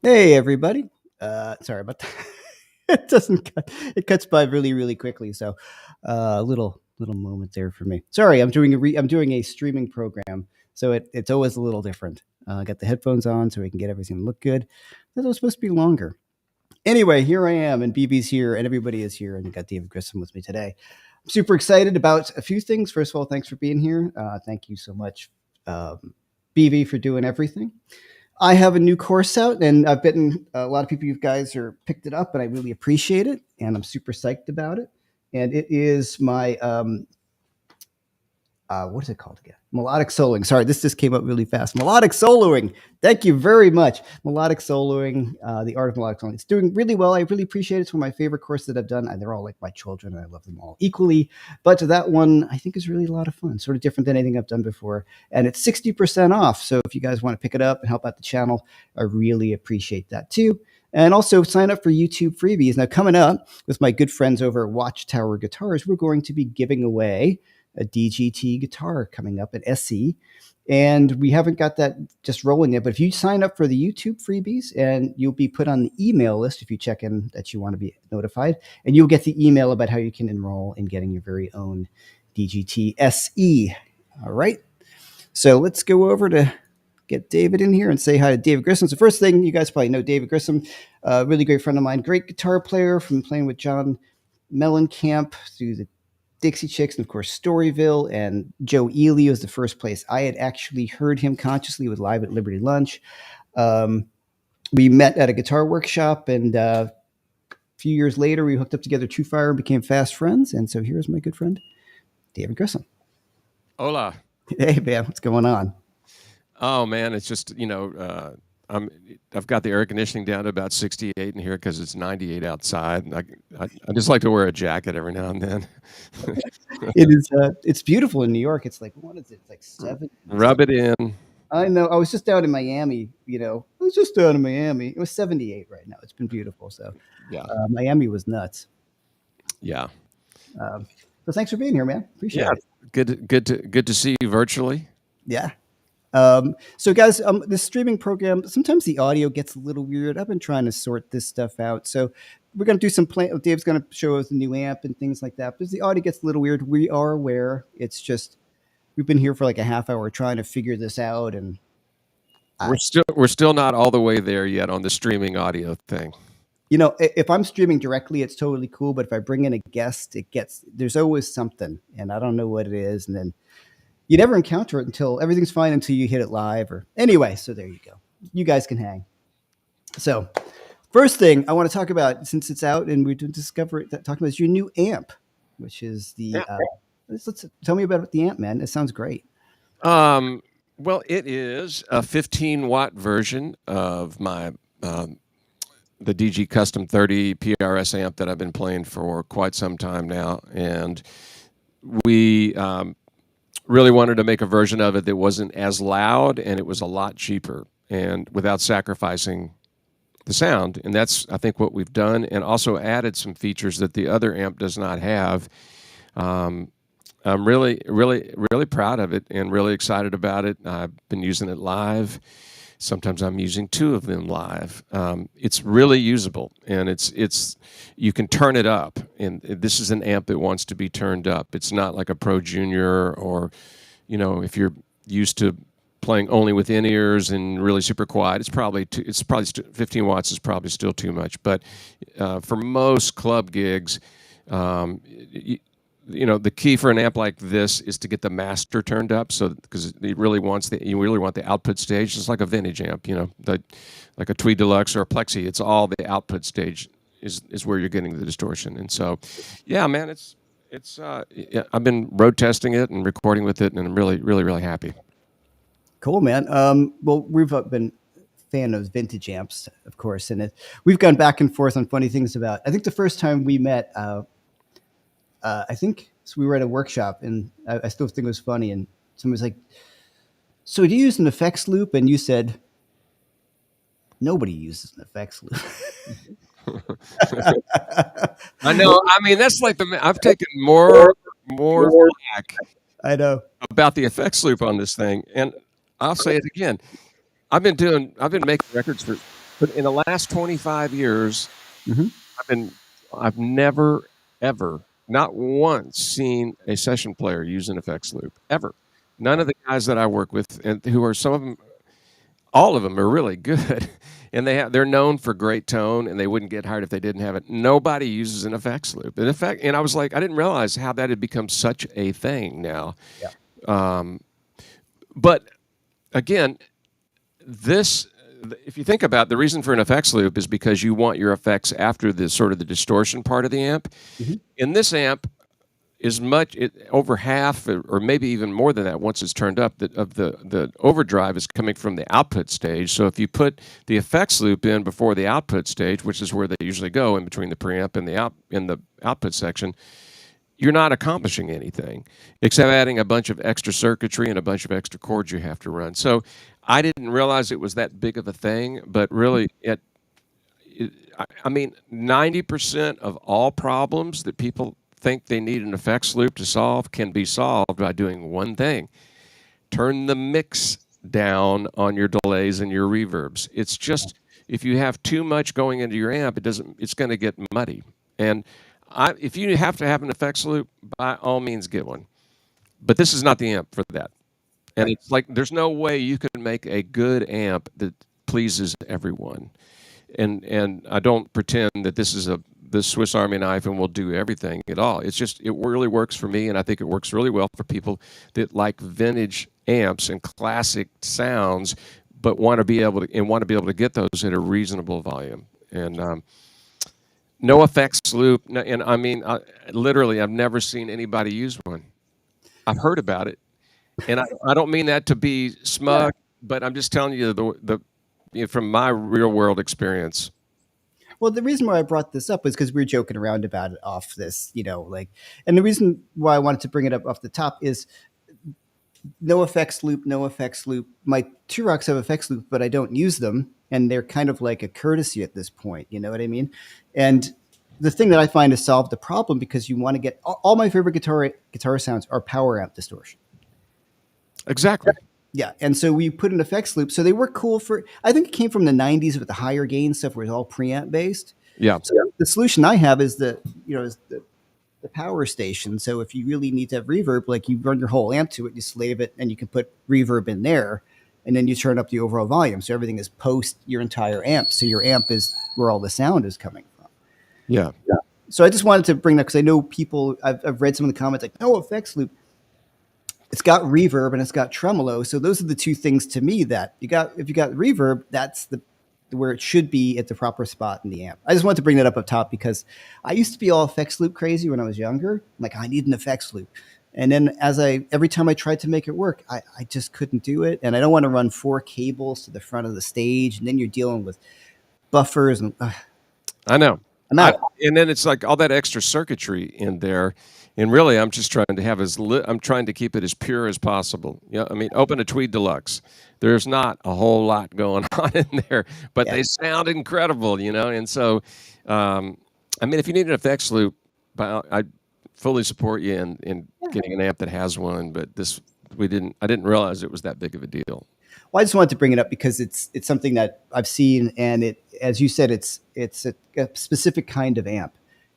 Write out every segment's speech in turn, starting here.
Hey everybody. Sorry about that. It doesn't cut. It cuts by really, really quickly. So, little moment there for me. Sorry, I'm doing a streaming program, so it's always a little different. I got the headphones on so we can get everything to look good. That was supposed to be longer. Anyway, here I am, and BB's here, and everybody is here, and I got David Grissom with me today. I'm super excited about a few things. First of all, thanks for being here. Thank you so much, BB, for doing everything. I have a new course out, and I've been a lot of people, you guys, are picked it up, and I really appreciate it, and I'm super psyched about it. And it is my what is it called again? Melodic soloing. Sorry, this just came up really fast. Melodic soloing. Thank you very much. Melodic soloing, the art of melodic soloing. It's doing really well. I really appreciate it. It's one of my favorite courses that I've done. And they're all like my children, and I love them all equally. But that one, I think, is really a lot of fun. Sort of different than anything I've done before. And it's 60% off. So if you guys want to pick it up and help out the channel, I really appreciate that too. And also sign up for YouTube freebies. Now, coming up with my good friends over at Watchtower Guitars, we're going to be giving away a DGT guitar coming up at SE. And we haven't got that just rolling yet. But if you sign up for the YouTube freebies, and you'll be put on the email list if you check in that you want to be notified, and you'll get the email about how you can enroll in getting your very own DGT SE. All right. So let's go over to get David in here and say hi to David Grissom. So first thing, you guys probably know David Grissom, a really great friend of mine, great guitar player from playing with John Mellencamp through the Dixie Chicks, and of course Storyville, and Joe Ely was the first place I had actually heard him consciously, with Live at Liberty Lunch. We met at a guitar workshop, and a few years later we hooked up together True Fire and became fast friends. And so here's my good friend David Grissom. Hola. Hey man, what's going on? Oh man, it's just I've got the air conditioning down to about 68 in here because it's 98 outside. And I just like to wear a jacket every now and then. It is. It's beautiful in New York. It's like, what is it? It's like 7. Rub it in. I know. I was just down in Miami. I was just down in Miami. It was 78 right now. It's been beautiful. So Yeah. Miami was nuts. Yeah. So thanks for being here, man. Appreciate it. Good to see you virtually. Yeah. So guys, the streaming program, sometimes the audio gets a little weird. I've been trying to sort this stuff out. So we're going to do some Dave's going to show us the new amp and things like that. But as the audio gets a little weird, we are aware. It's just, we've been here for like a half hour trying to figure this out. And we're still not all the way there yet on the streaming audio thing. If I'm streaming directly, it's totally cool. But if I bring in a guest, there's always something, and I don't know what it is. And then you never encounter it until everything's fine until you hit it live. Or anyway, so there you go. You guys can hang. So first thing I want to talk about, since it's out and we discover it, talking about is your new amp, which is the. Let's tell me about the amp, man. It sounds great. Well, it is a 15-watt version of my the DG Custom 30 PRS amp that I've been playing for quite some time now, and we really wanted to make a version of it that wasn't as loud, and it was a lot cheaper, and without sacrificing the sound. And that's, I think, what we've done, and also added some features that the other amp does not have. I'm really proud of it and really excited about it. I've been using it live. Sometimes I'm using 2 of them live. It's really usable, and it's you can turn it up. And this is an amp that wants to be turned up. It's not like a Pro Junior, or if you're used to playing only with in-ears and really super quiet, it's probably 15 watts is probably still too much. But for most club gigs, the key for an amp like this is to get the master turned up, so because you really want the output stage. It's like a vintage amp, like a Tweed Deluxe or a Plexi. It's all the output stage is where you're getting the distortion. And so, yeah, man, I've been road testing it and recording with it, and I'm really happy. Cool, man. Well, we've been fan of vintage amps, of course, and we've gone back and forth on funny things about. I think the first time we met. I think we were at a workshop, and I still think it was funny. And someone was like, "So do you use an effects loop?" And you said, "Nobody uses an effects loop." I know. I mean, that's like I've taken more flack. I know about the effects loop on this thing, and I'll say it again. I've been making records for But in the last 25 years, Mhm. I've been I've never ever, not once, seen a session player use an effects loop ever. None of the guys that I work with, and who are some of them, all of them are really good, and they're known for great tone, and they wouldn't get hired if they didn't have it. Nobody uses an effects loop. And I was like, I didn't realize how that had become such a thing now. Yeah. Um, but again, this, if you think about it, the reason for an effects loop is because you want your effects after the sort of the distortion part of the amp. Mhm. In this amp, over half, or maybe even more than that, once it's turned up, the overdrive is coming from the output stage. So if you put the effects loop in before the output stage, which is where they usually go in between the preamp and the output section, you're not accomplishing anything except adding a bunch of extra circuitry and a bunch of extra chords you have to run. So I didn't realize it was that big of a thing, but really I mean, 90% of all problems that people think they need an effects loop to solve can be solved by doing one thing: turn the mix down on your delays and your reverbs. It's just, if you have too much going into your amp, it's going to get muddy. And if you have to have an effects loop, by all means get one. But this is not the amp for that. And Right. it's like there's no way you can make a good amp that pleases everyone. And I don't pretend that this is the Swiss Army knife and will do everything at all. It's just, it really works for me, and I think it works really well for people that like vintage amps and classic sounds, but want to be able to get those at a reasonable volume. And no effects loop, and I mean, literally, I've never seen anybody use one. I've heard about it, and I don't mean that to be Yeah. smug, but I'm just telling you from my real world experience. Well, the reason why I brought this up was because we were joking around about it off this, and the reason why I wanted to bring it up off the top is no effects loop, no effects loop. My two rocks have effects loop, but I don't use them, and they're kind of like a courtesy at this point. You know what I mean? And the thing that I find has solved the problem, because you want to get all my favorite guitar sounds are power amp distortion. Exactly. Yeah, and so we put an effects loop, so they were cool for. I think it came from the '90s with the higher gain stuff, where it's all preamp based. Yeah. So the solution I have is the power station. So if you really need to have reverb, like, you run your whole amp to it, you slave it, and you can put reverb in there, and then you turn up the overall volume. So everything is post your entire amp. So your amp is where all the sound is coming from. Yeah. So I just wanted to bring that, because I know people. I've read some of the comments like, no effects loop. It's got reverb and it's got tremolo. So those are the two things to me that if you got reverb, that's the where it should be at the proper spot in the amp. I just wanted to bring that up top, because I used to be all effects loop crazy when I was younger. I'm like, I need an effects loop. And then every time I tried to make it work, I just couldn't do it. And I don't want to run 4 cables to the front of the stage. And then you're dealing with buffers and I know. I'm out. And then it's like all that extra circuitry in there. And really, I'm just trying to I'm trying to keep it as pure as possible. Yeah, I mean, open a Tweed Deluxe. There's not a whole lot going on in there, but Yeah. they sound incredible, And so, I mean, if you need an effects loop, I fully support you in getting an amp that has one. But I didn't realize it was that big of a deal. Well, I just wanted to bring it up because it's something that I've seen, and as you said, it's a specific kind of amp.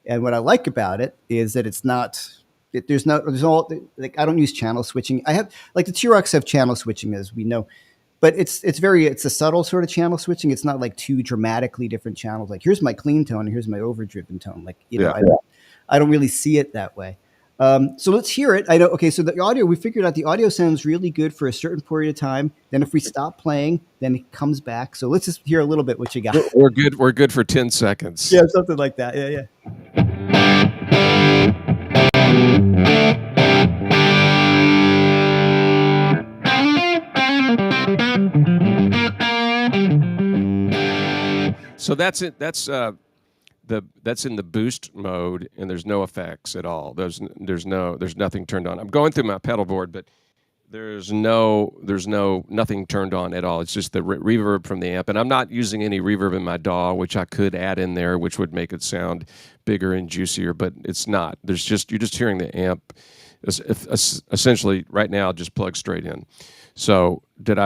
And what I like about it is that it's not. There's all, like, I don't use channel switching. I have, like, the T-Rocks have channel switching, as we know, but it's a subtle sort of channel switching. It's not like two dramatically different channels. Like, here's my clean tone and here's my overdriven tone. Like, I don't really see it that way. So let's hear it. I know. Okay, so the audio, we figured out the audio sounds really good for a certain period of time. Then if we stop playing, then it comes back. So let's just hear a little bit what you got. We're good. We're good for 10 seconds. Yeah, something like that. Yeah. So that's it. That's in the boost mode, and there's no effects at all. There's nothing turned on. I'm going through my pedal board, but there's nothing turned on at all. It's just the reverb from the amp, and I'm not using any reverb in my DAW, which I could add in there, which would make it sound bigger and juicier, but it's not. You're just hearing the amp essentially right now, just plug straight in. So did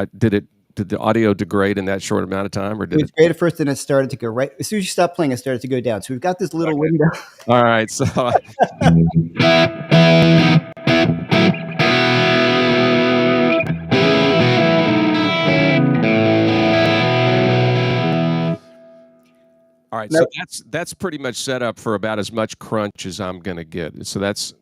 did the audio degrade in that short amount of time, or It did was it? great at first, and it started to go right as soon as you stopped playing. It started to go down. So we've got this little Okay. window. All right. So all right. So No, that's pretty much set up for about as much crunch as I'm going to get. So that's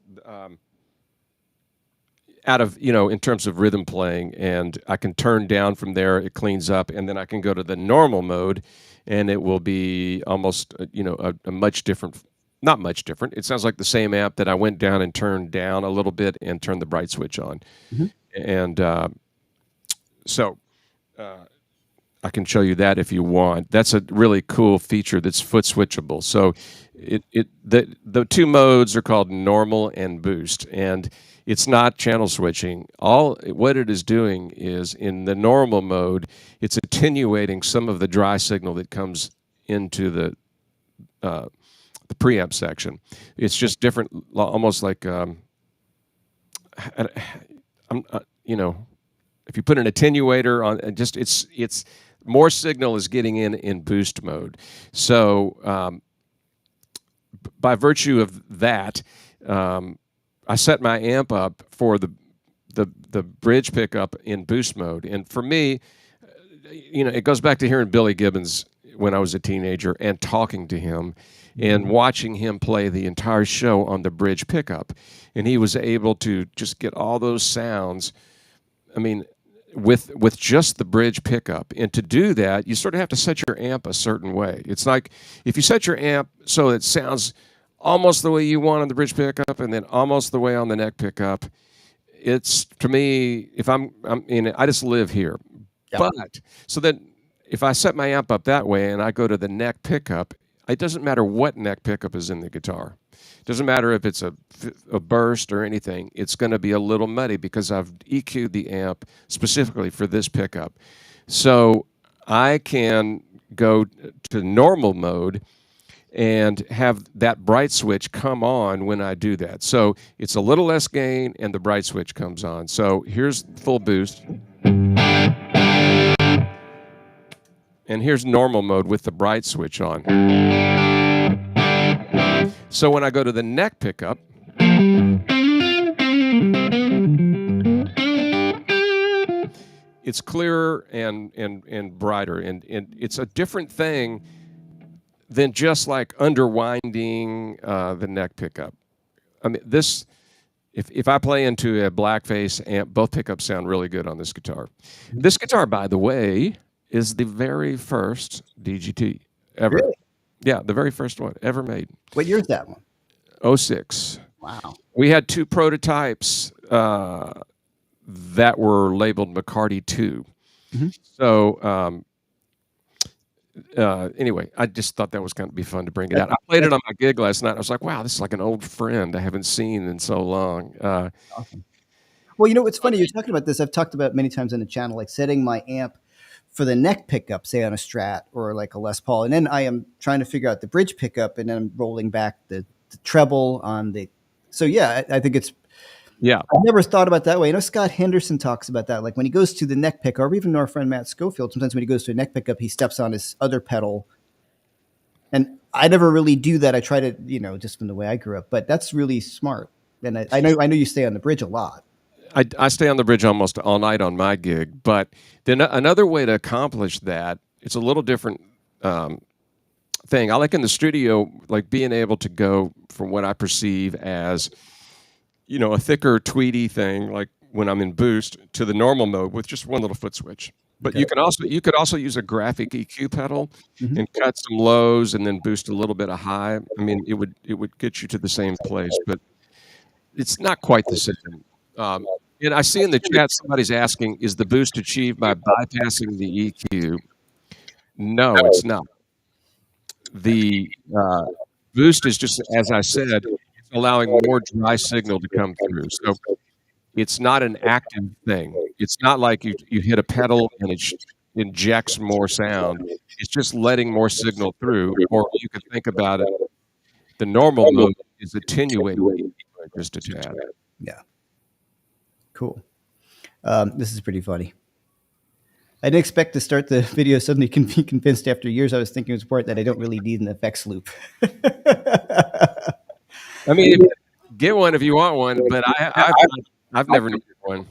out of, in terms of rhythm playing, and I can turn down from there. It cleans up, and then I can go to the normal mode, and it will be almost a much different, not much different. It sounds like the same amp that I went down and turned down a little bit and turned the bright switch on. Mhm. And so I can show you that if you want. That's a really cool feature that's foot switchable. So the two modes are called normal and boost, and it's not channel switching. All what it is doing is, in the normal mode, it's attenuating some of the dry signal that comes into the preamp section. It's just different, almost like if you put an attenuator on, just it's more signal is getting in boost mode. So by virtue of that, I set my amp up for the bridge pickup in boost mode. And for me, it goes back to hearing Billy Gibbons when I was a teenager and talking to him and watching him play the entire show on the bridge pickup. And he was able to just get all those sounds, I mean, with just the bridge pickup. And to do that, you sort of have to set your amp a certain way. It's like if you set your amp so it sounds almost the way you want on the bridge pickup and then almost the way on the neck pickup, it's, to me, if I just live here. Yeah. But so then if I set my amp up that way and I go to the neck pickup, it doesn't matter what neck pickup is in the guitar. It doesn't matter if it's a burst or anything. It's going to be a little muddy because I've EQ'd the amp specifically for this pickup. So I can go to normal mode and have that bright switch come on when I do that. So it's a little less gain and the bright switch comes on. So here's full boost. And here's normal mode with the bright switch on. So when I go to the neck pickup, it's clearer and brighter, and it's a different thing than just like underwinding the neck pickup. I mean, this, if I play into a blackface amp, both pickups sound really good on this guitar. This guitar, by the way, is the very first DGT ever. Really? Yeah, the very first one ever made. What year is that one? 06. Wow. We had two prototypes that were labeled McCarty 2. Mm-hmm. So anyway, I just thought that was going to be fun to bring it out. I played it on my gig last night. I was like, wow, this is like an old friend I haven't seen in so long. Awesome. Well, what's funny, you're talking about this. I've talked about many times on the channel, like setting my amp for the neck pickup, say on a Strat or like a Les Paul. And then I am trying to figure out the bridge pickup, and then I'm rolling back the treble on the. So yeah, I think it's. Yeah. I've never thought about it that way. Scott Henderson talks about that. Like when he goes to the neck pickup, or even our friend Matt Schofield, sometimes when he goes to a neck pickup, he steps on his other pedal. And I never really do that. I try to, just from the way I grew up, but that's really smart. And I know you stay on the bridge a lot. I stay on the bridge almost all night on my gig, but then another way to accomplish that, it's a little different thing. I like in the studio, like being able to go from what I perceive as, a thicker tweedy thing, like when I'm in boost, to the normal mode with just one little foot switch. But you could also use a graphic EQ pedal and cut some lows and then boost a little bit of high. I mean, it would get you to the same place, but it's not quite the same. And I see in the chat somebody's asking, is the boost achieved by bypassing the EQ? No, it's not. The boost is just, as I said, allowing more dry signal to come through. So it's not an active thing. It's not like you hit a pedal and it injects more sound. It's just letting more signal through. Or you could think about it, the normal mode is attenuating just a tad. Yeah. Cool. This is pretty funny. I didn't expect to start the video suddenly be convinced after years I was thinking it was important that I don't really need an effects loop. I mean, get one if you want one, but I've never needed one.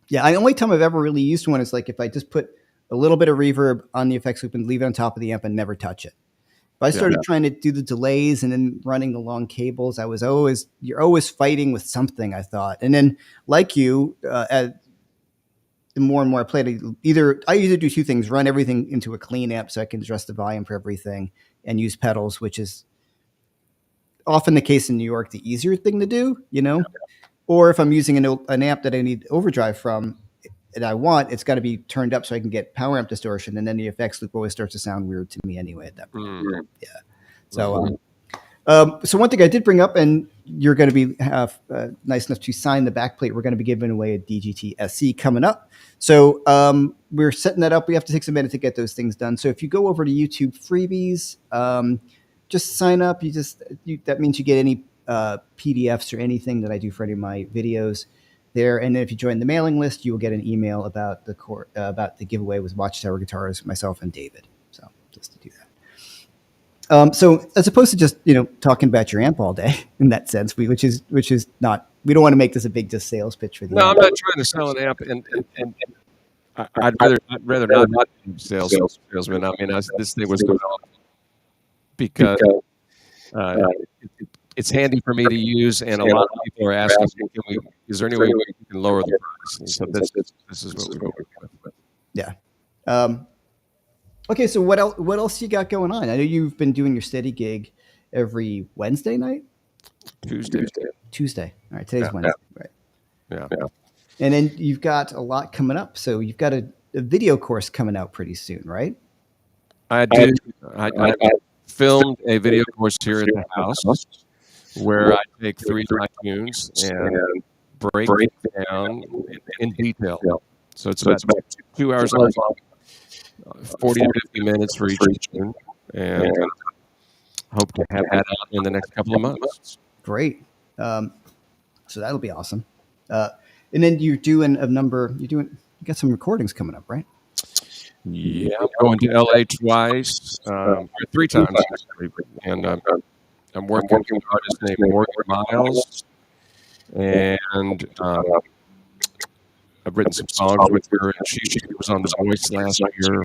Yeah, the only time I've ever really used one is like if I just put a little bit of reverb on the effects loop and leave it on top of the amp and never touch it. But I started trying to do the delays and then running the long cables. You're always fighting with something, I thought. And then, like you, the more and more I played, I either do two things: run everything into a clean amp so I can adjust the volume for everything, and use pedals, which is often the case in New York, the easier thing to do, Or if I'm using an amp that I need overdrive from, and it's got to be turned up so I can get power amp distortion, and then the effects loop always starts to sound weird to me anyway at that point. Yeah. So, so one thing I did bring up, and you're going to be nice enough to sign the backplate. We're going to be giving away a DGT SC coming up. So we're setting that up. We have to take some minute to get those things done. So if you go over to YouTube freebies, just sign up. That means you get any PDFs or anything that I do for any of my videos there. And then if you join the mailing list, you will get an email about the giveaway with Watchtower Guitars, myself and David. So just to do that. So as opposed to just talking about your amp all day in that sense, which is not, we don't want to make this a big just sales pitch for the No, amp. I'm not trying to sell an amp, and I'd rather not be a salesman. I mean, this thing was developed because it's handy for me to use, and a lot of people are asking, is there any way we can lower the price? And so this is what we're going with. Yeah. Okay, so what else you got going on? I know you've been doing your steady gig every Wednesday night? Tuesday. All right, today's Wednesday. Right. Yeah. And then you've got a lot coming up. So you've got a video course coming out pretty soon, right? I do. I filmed a video course here at the house where I take 3 high tunes and break it down in detail. So it's about 2 hours long, 40 to 50 minutes for each tune, and hope to have that out in the next couple of months. Great. So that'll be awesome. And then you got some recordings coming up, right? Yeah, I'm going to LA twice, 3 times actually, and I'm working with an artist named Morgan Miles, and I've written some songs with her, and she was on The Voice last year.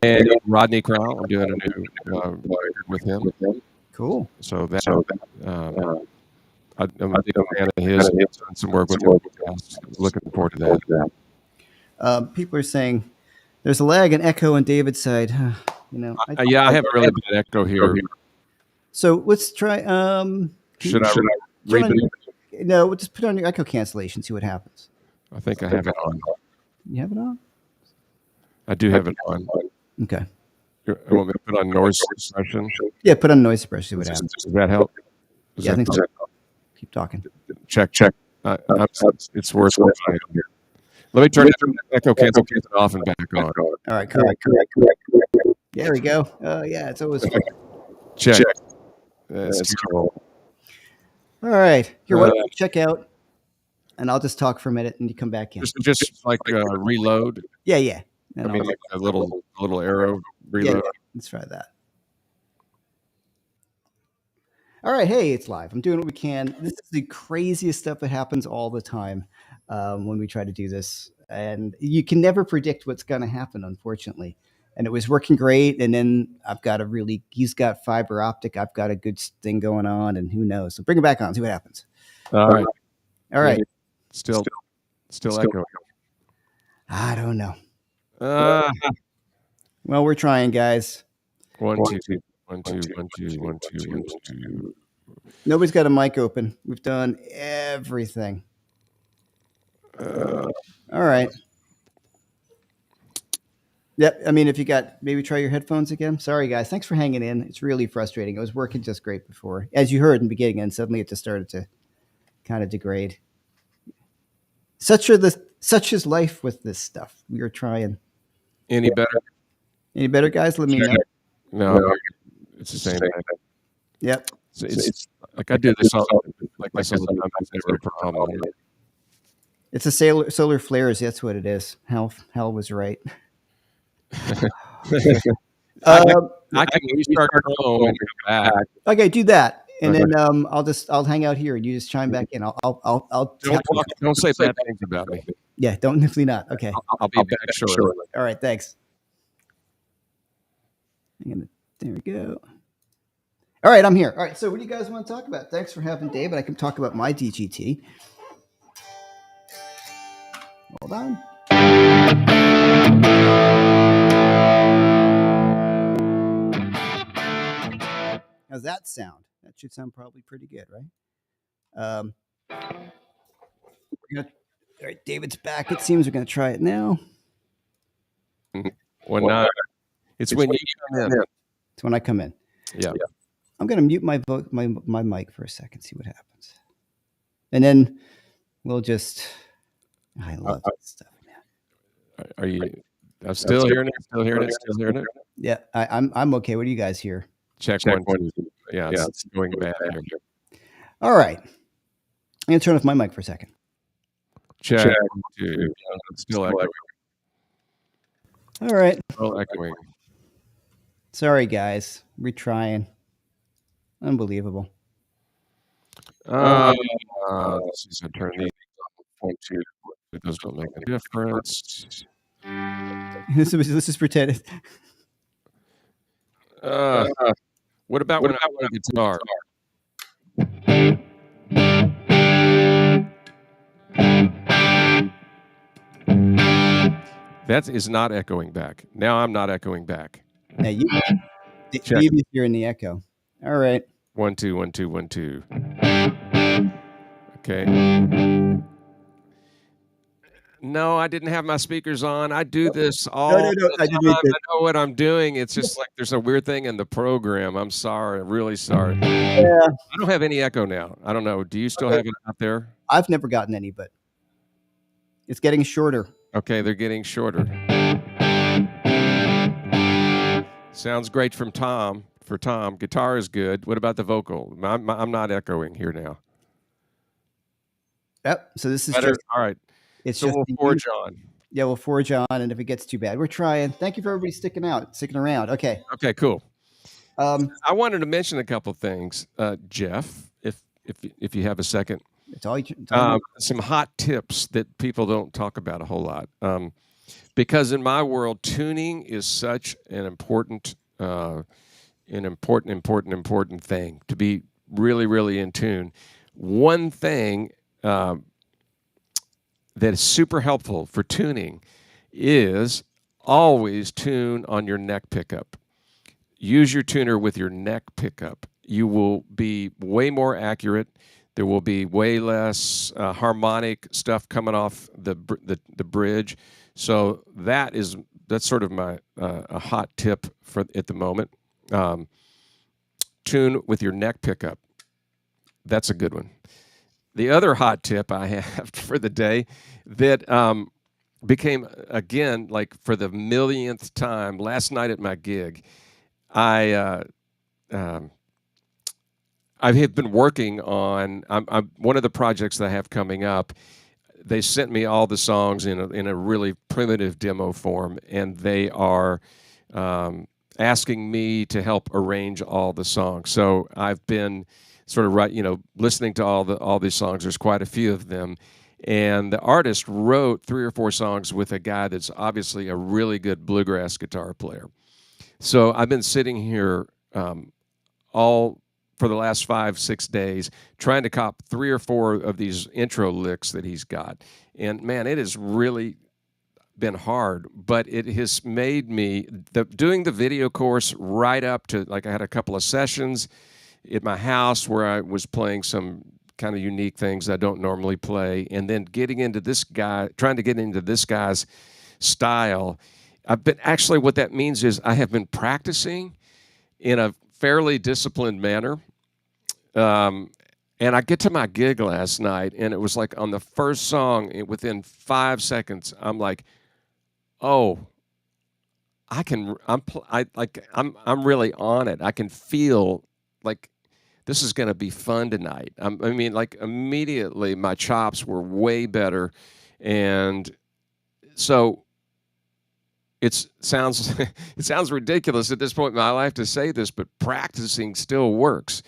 And Rodney Crowell, I'm doing a new record with him. Cool. So I'm a big fan of his. I've done some work with him. Looking forward to that. People are saying there's a lag and echo on David's side. I have a really bad echo here. So let's try. Should I read it? No, we'll just put on your echo cancellation, see what happens. I think I have it on. You have it on? I do have it on. Okay. You want me to put on noise suppression? Yeah, put on noise suppression, see what happens. Does that help? I think so. Keep talking. Check. It's worse than here. Let me turn the echo cancel off and back on. All right, correct. There we go. Yeah, it's always fun. Check. That's cool. All right. You're welcome to check out, and I'll just talk for a minute, and you come back in. Just like reload. Yeah. I mean, like a little arrow reload. Yeah. Let's try that. All right, hey, it's live. I'm doing what we can. This is the craziest stuff that happens all the time when we try to do this, and you can never predict what's going to happen, unfortunately. And it was working great, and then he's got fiber optic. I've got a good thing going on, and who knows? So bring it back on, see what happens. All right. Still echoing. I don't know. Well, we're trying, guys. 1 2 1 2 1 2 1 2 1 2. Nobody's got a mic open. We've done everything. All right. Yep. I mean, if you got, maybe try your headphones again. Sorry, guys. Thanks for hanging in. It's really frustrating. It was working just great before, as you heard in the beginning, and suddenly it just started to kind of degrade. Such is life with this stuff. We are trying. Any better, guys? Let me know. No, it's the same thing. Yep. It's like I do this all the time. It's never a problem. It's a solar flares. That's what it is. Hal was right. I can, Um, I can restart Chrome and come back. okay, do that, and then I'll hang out here, and you just chime back in. I'll Don't say bad things about me. Yeah, don't definitely not. Okay, I'll be back shortly. all right, thanks. There we go. All right, I'm here. All right, so what do you guys want to talk about? Thanks for having David. I can talk about my DGT. Hold on. How's that sound? That should sound probably pretty good, right? All right, David's back. It seems we're going to try it now. Well, no, it's when you come in. It's when I come in. Yeah. I'm going to mute my mic for a second, see what happens. And then we'll just, I love that stuff, man. Are you? I'm still hearing it. Still hearing it. Still hearing it. Yeah, I'm okay. What do you guys hear? Check 1, 2. Yeah, it's going bad here. All right. I'm going to turn off my mic for a second. Check 1, 2. It's still echoing. All right. Still echoing. Sorry, guys. We're trying. Unbelievable. Let's see. So turn these on 1, 2. It doesn't make a difference. Let's just pretend. What about when I play guitar? That is not echoing back. Now I'm not echoing back. Now David's hearing the echo. All right. 1, 2, 1, 2, 1, 2. Okay. No, I didn't have my speakers on. I do this all the time. I know what I'm doing. It's just like there's a weird thing in the program. I'm sorry. I'm really sorry. Yeah. I don't have any echo now. I don't know. Do you still have it out there? I've never gotten any, but it's getting shorter. Okay, they're getting shorter. Sounds great from Tom. For Tom, guitar is good. What about the vocal? I'm not echoing here now. Yep. So this is better. Just, all right. It's so just we'll forge on. Yeah, we'll forge on, and if it gets too bad, we're trying. Thank you for everybody sticking around. Okay. Okay, cool. I wanted to mention a couple things, Jeff, if you have a second. It's all some hot tips that people don't talk about a whole lot. Because in my world, tuning is such an important thing to be really, really in tune. One thing that is super helpful for tuning is always tune on your neck pickup. Use your tuner with your neck pickup. You will be way more accurate. There will be way less harmonic stuff coming off the bridge. So that's sort of my a hot tip for at the moment. Tune with your neck pickup. That's a good one. The other hot tip I have for the day that became, again, like for the millionth time, last night at my gig, I have been working on one of the projects that I have coming up. They sent me all the songs in a really primitive demo form, and they are asking me to help arrange all the songs. So I've been sort of listening to all these songs. There's quite a few of them, and the artist wrote 3 or 4 songs with a guy that's obviously a really good bluegrass guitar player. So I've been sitting here all for the last 5-6 days trying to cop 3 or 4 of these intro licks that he's got. And man, it has really been hard, but it has made me doing the video course right up to, like, I had a couple of sessions at my house where I was playing some kind of unique things I don't normally play, and then trying to get into this guy's style. What that means is I have been practicing in a fairly disciplined manner. And I get to my gig last night, and it was like on the first song, within 5 seconds, I'm like, oh, I'm really on it. I can feel like this is going to be fun tonight. Like immediately my chops were way better. And so it sounds it sounds ridiculous at this point in my life to say this, but practicing still works.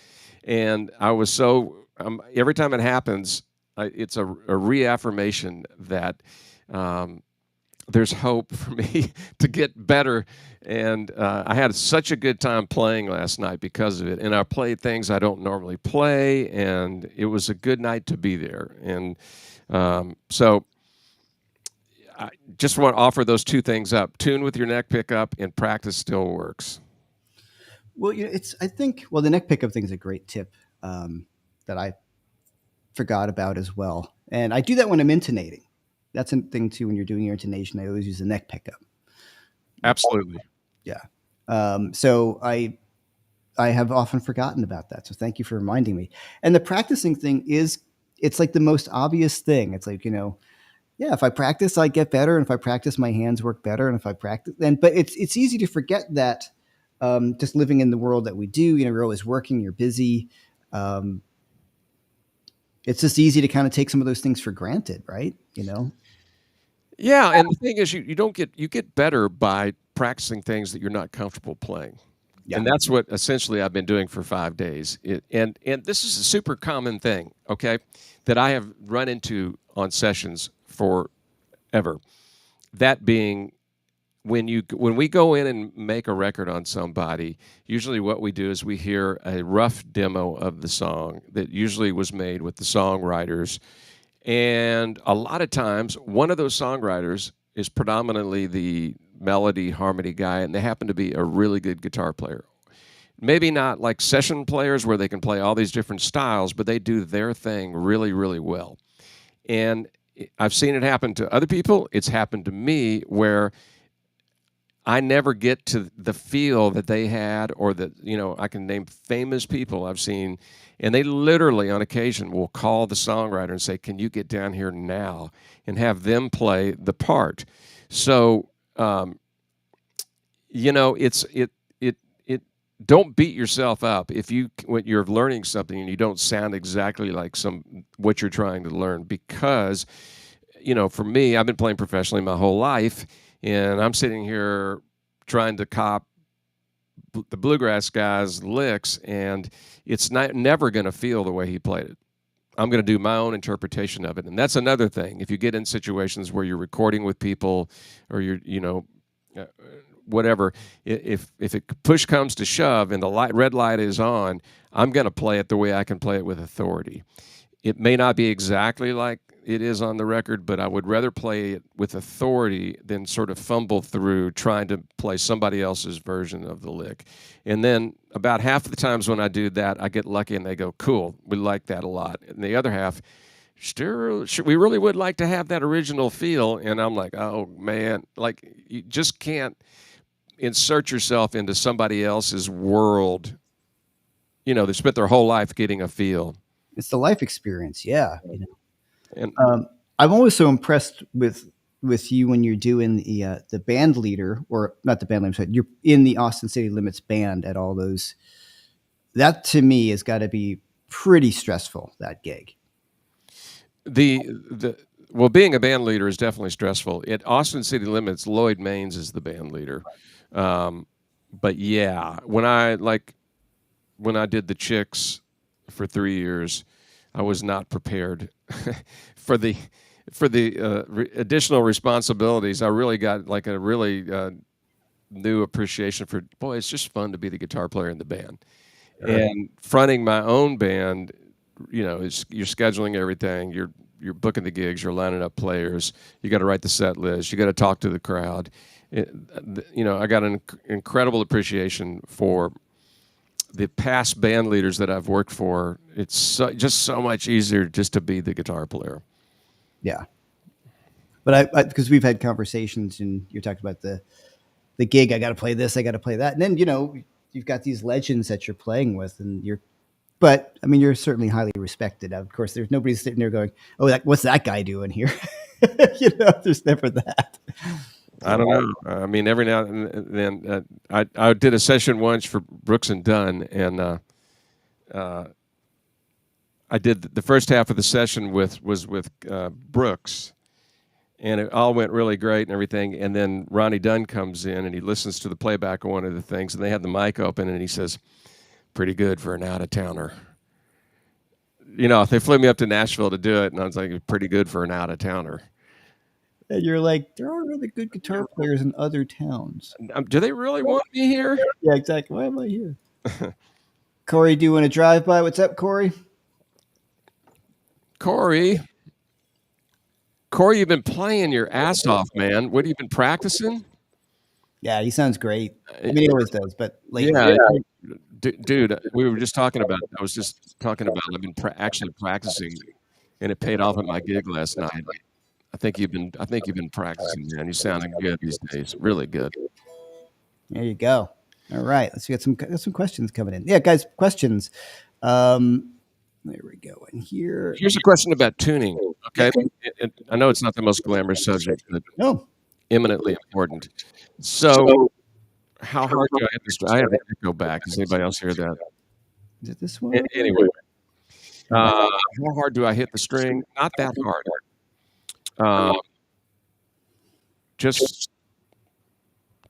And I was so every time it happens, it's a reaffirmation that there's hope for me to get better. And I had such a good time playing last night because of it. And I played things I don't normally play, and it was a good night to be there. And so I just want to offer those two things up: tune with your neck pickup, and practice still works. Well, I think, well, the neck pickup thing is a great tip that I forgot about as well. And I do that when I'm intonating. That's a thing too. When you're doing your intonation, I always use the neck pickup. Absolutely. Yeah. So I have often forgotten about that. So thank you for reminding me. And the practicing thing it's like the most obvious thing. It's like, yeah, if I practice, I get better. And if I practice, my hands work better. And if I practice, but it's easy to forget that just living in the world that we do, you're always working, you're busy. Um, it's just easy to kind of take some of those things for granted, right? Yeah, and the thing is, you get better by practicing things that you're not comfortable playing. Yeah. And that's what essentially I've been doing for 5 days. And this is a super common thing, okay, that I have run into on sessions forever. That being when we go in and make a record on somebody, usually what we do is we hear a rough demo of the song that usually was made with the songwriters. And a lot of times, one of those songwriters is predominantly the melody harmony guy, and they happen to be a really good guitar player. Maybe not like session players where they can play all these different styles, but they do their thing really, really well. And I've seen it happen to other people. It's happened to me where I never get to the feel that they had, or that, I can name famous people I've seen, and they literally on occasion will call the songwriter and say, "Can you get down here now?" and have them play the part. So, it's it don't beat yourself up if when you're learning something and you don't sound exactly like what you're trying to learn, because for me, I've been playing professionally my whole life, and I'm sitting here trying to cop the bluegrass guy's licks, and it's never going to feel the way he played it. I'm going to do my own interpretation of it, and that's another thing. If you get in situations where you're recording with people, or you're, uh, whatever, if push comes to shove and the red light is on, I'm going to play it the way I can play it with authority. It may not be exactly like it is on the record, but I would rather play it with authority than sort of fumble through trying to play somebody else's version of the lick. And then about half of the times when I do that, I get lucky and they go, "Cool, we like that a lot." And the other half, "Sure, we really would like to have that original feel." And I'm like, "Oh man," like you just can't insert yourself into somebody else's world. They spent their whole life getting a feel. It's the life experience. Yeah. And I'm always so impressed with you when you're doing the band leader, or not the band leader, you're in the Austin City Limits band at all those. That to me has got to be pretty stressful, that gig. Well, being a band leader is definitely stressful. At Austin City Limits, Lloyd Maines is the band leader. But yeah, when I did the Chicks for 3 years, I was not prepared for the additional responsibilities. I really got like a really new appreciation for, boy, it's just fun to be the guitar player in the band. And fronting my own band, you're scheduling everything. You're booking the gigs. You're lining up players. You got to write the set list. You got to talk to the crowd. I got an incredible appreciation for the past band leaders that I've worked for. It's just so much easier just to be the guitar player. Yeah. But because we've had conversations and you're talking about the gig, I got to play this, I got to play that. And then, you've got these legends that you're playing with, and but I mean, you're certainly highly respected. Of course, there's nobody sitting there going, "Oh, what's that guy doing here?" There's never that. I don't know. I mean, every now and then, I did a session once for Brooks and Dunn, and I did the first half of the session was with Brooks, and it all went really great and everything. And then Ronnie Dunn comes in and he listens to the playback of one of the things, and they had the mic open, and he says, "Pretty good for an out of towner." They flew me up to Nashville to do it, and I was like, "Pretty good for an out of towner." And you're like, there are really good guitar players in other towns. Do they really want me here? Yeah, exactly. Why am I here? Corey, do you want to drive by? What's up, Corey? Corey, you've been playing your ass off, man. What have you been practicing? Yeah, he sounds great. I mean, he always does, but lately, Yeah, dude, we were just talking about. I was just talking about. I've been actually practicing, and it paid off at my gig last night. I think you've been practicing, man. You're sounding good these days. Really good. There you go. All right, let's get some questions coming in. Yeah, guys, questions. There we go. And here's a question about tuning. Okay, I know it's not the most glamorous subject, but eminently important. So, how hard do I hit this? I have an echo back. Does anybody else hear that? Is it this one? Anyway, how hard do I hit the string? Not that hard. Just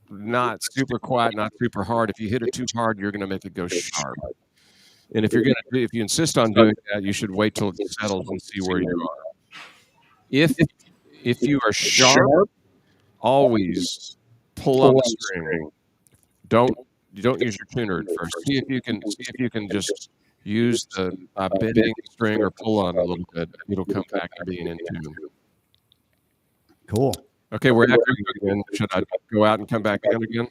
not super quiet, not super hard. If you hit it too hard, you're going to make it go sharp. And if you insist on doing that, you should wait till it settles and see where you are. If you are sharp, always pull on the string. Don't use your tuner at first. See if you can just use the bending string or pull on a little bit. It'll come back to being in tune. Cool. Okay, we're echoing again. Should I go out and come back in again?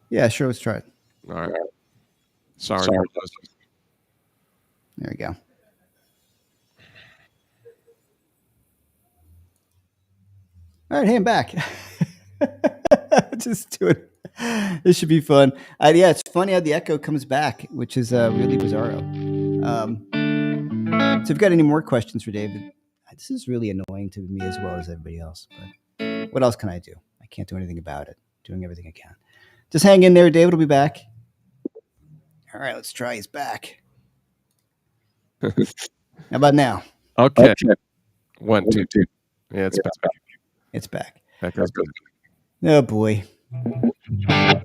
Yeah, sure. Let's try it. All right. Sorry. There we go. All right, hey, I'm back. Just do it. This should be fun. Yeah, it's funny how the echo comes back, which is really bizarro. So if you've got any more questions for David, this is really annoying to me as well as everybody else. But what else can I do? I can't do anything about it. Doing everything I can. Just hang in there. David will be back. All right, let's try his back. How about now? Okay. 1, 2, 2. Yeah, it's back. It's back. That goes good. Oh boy. Now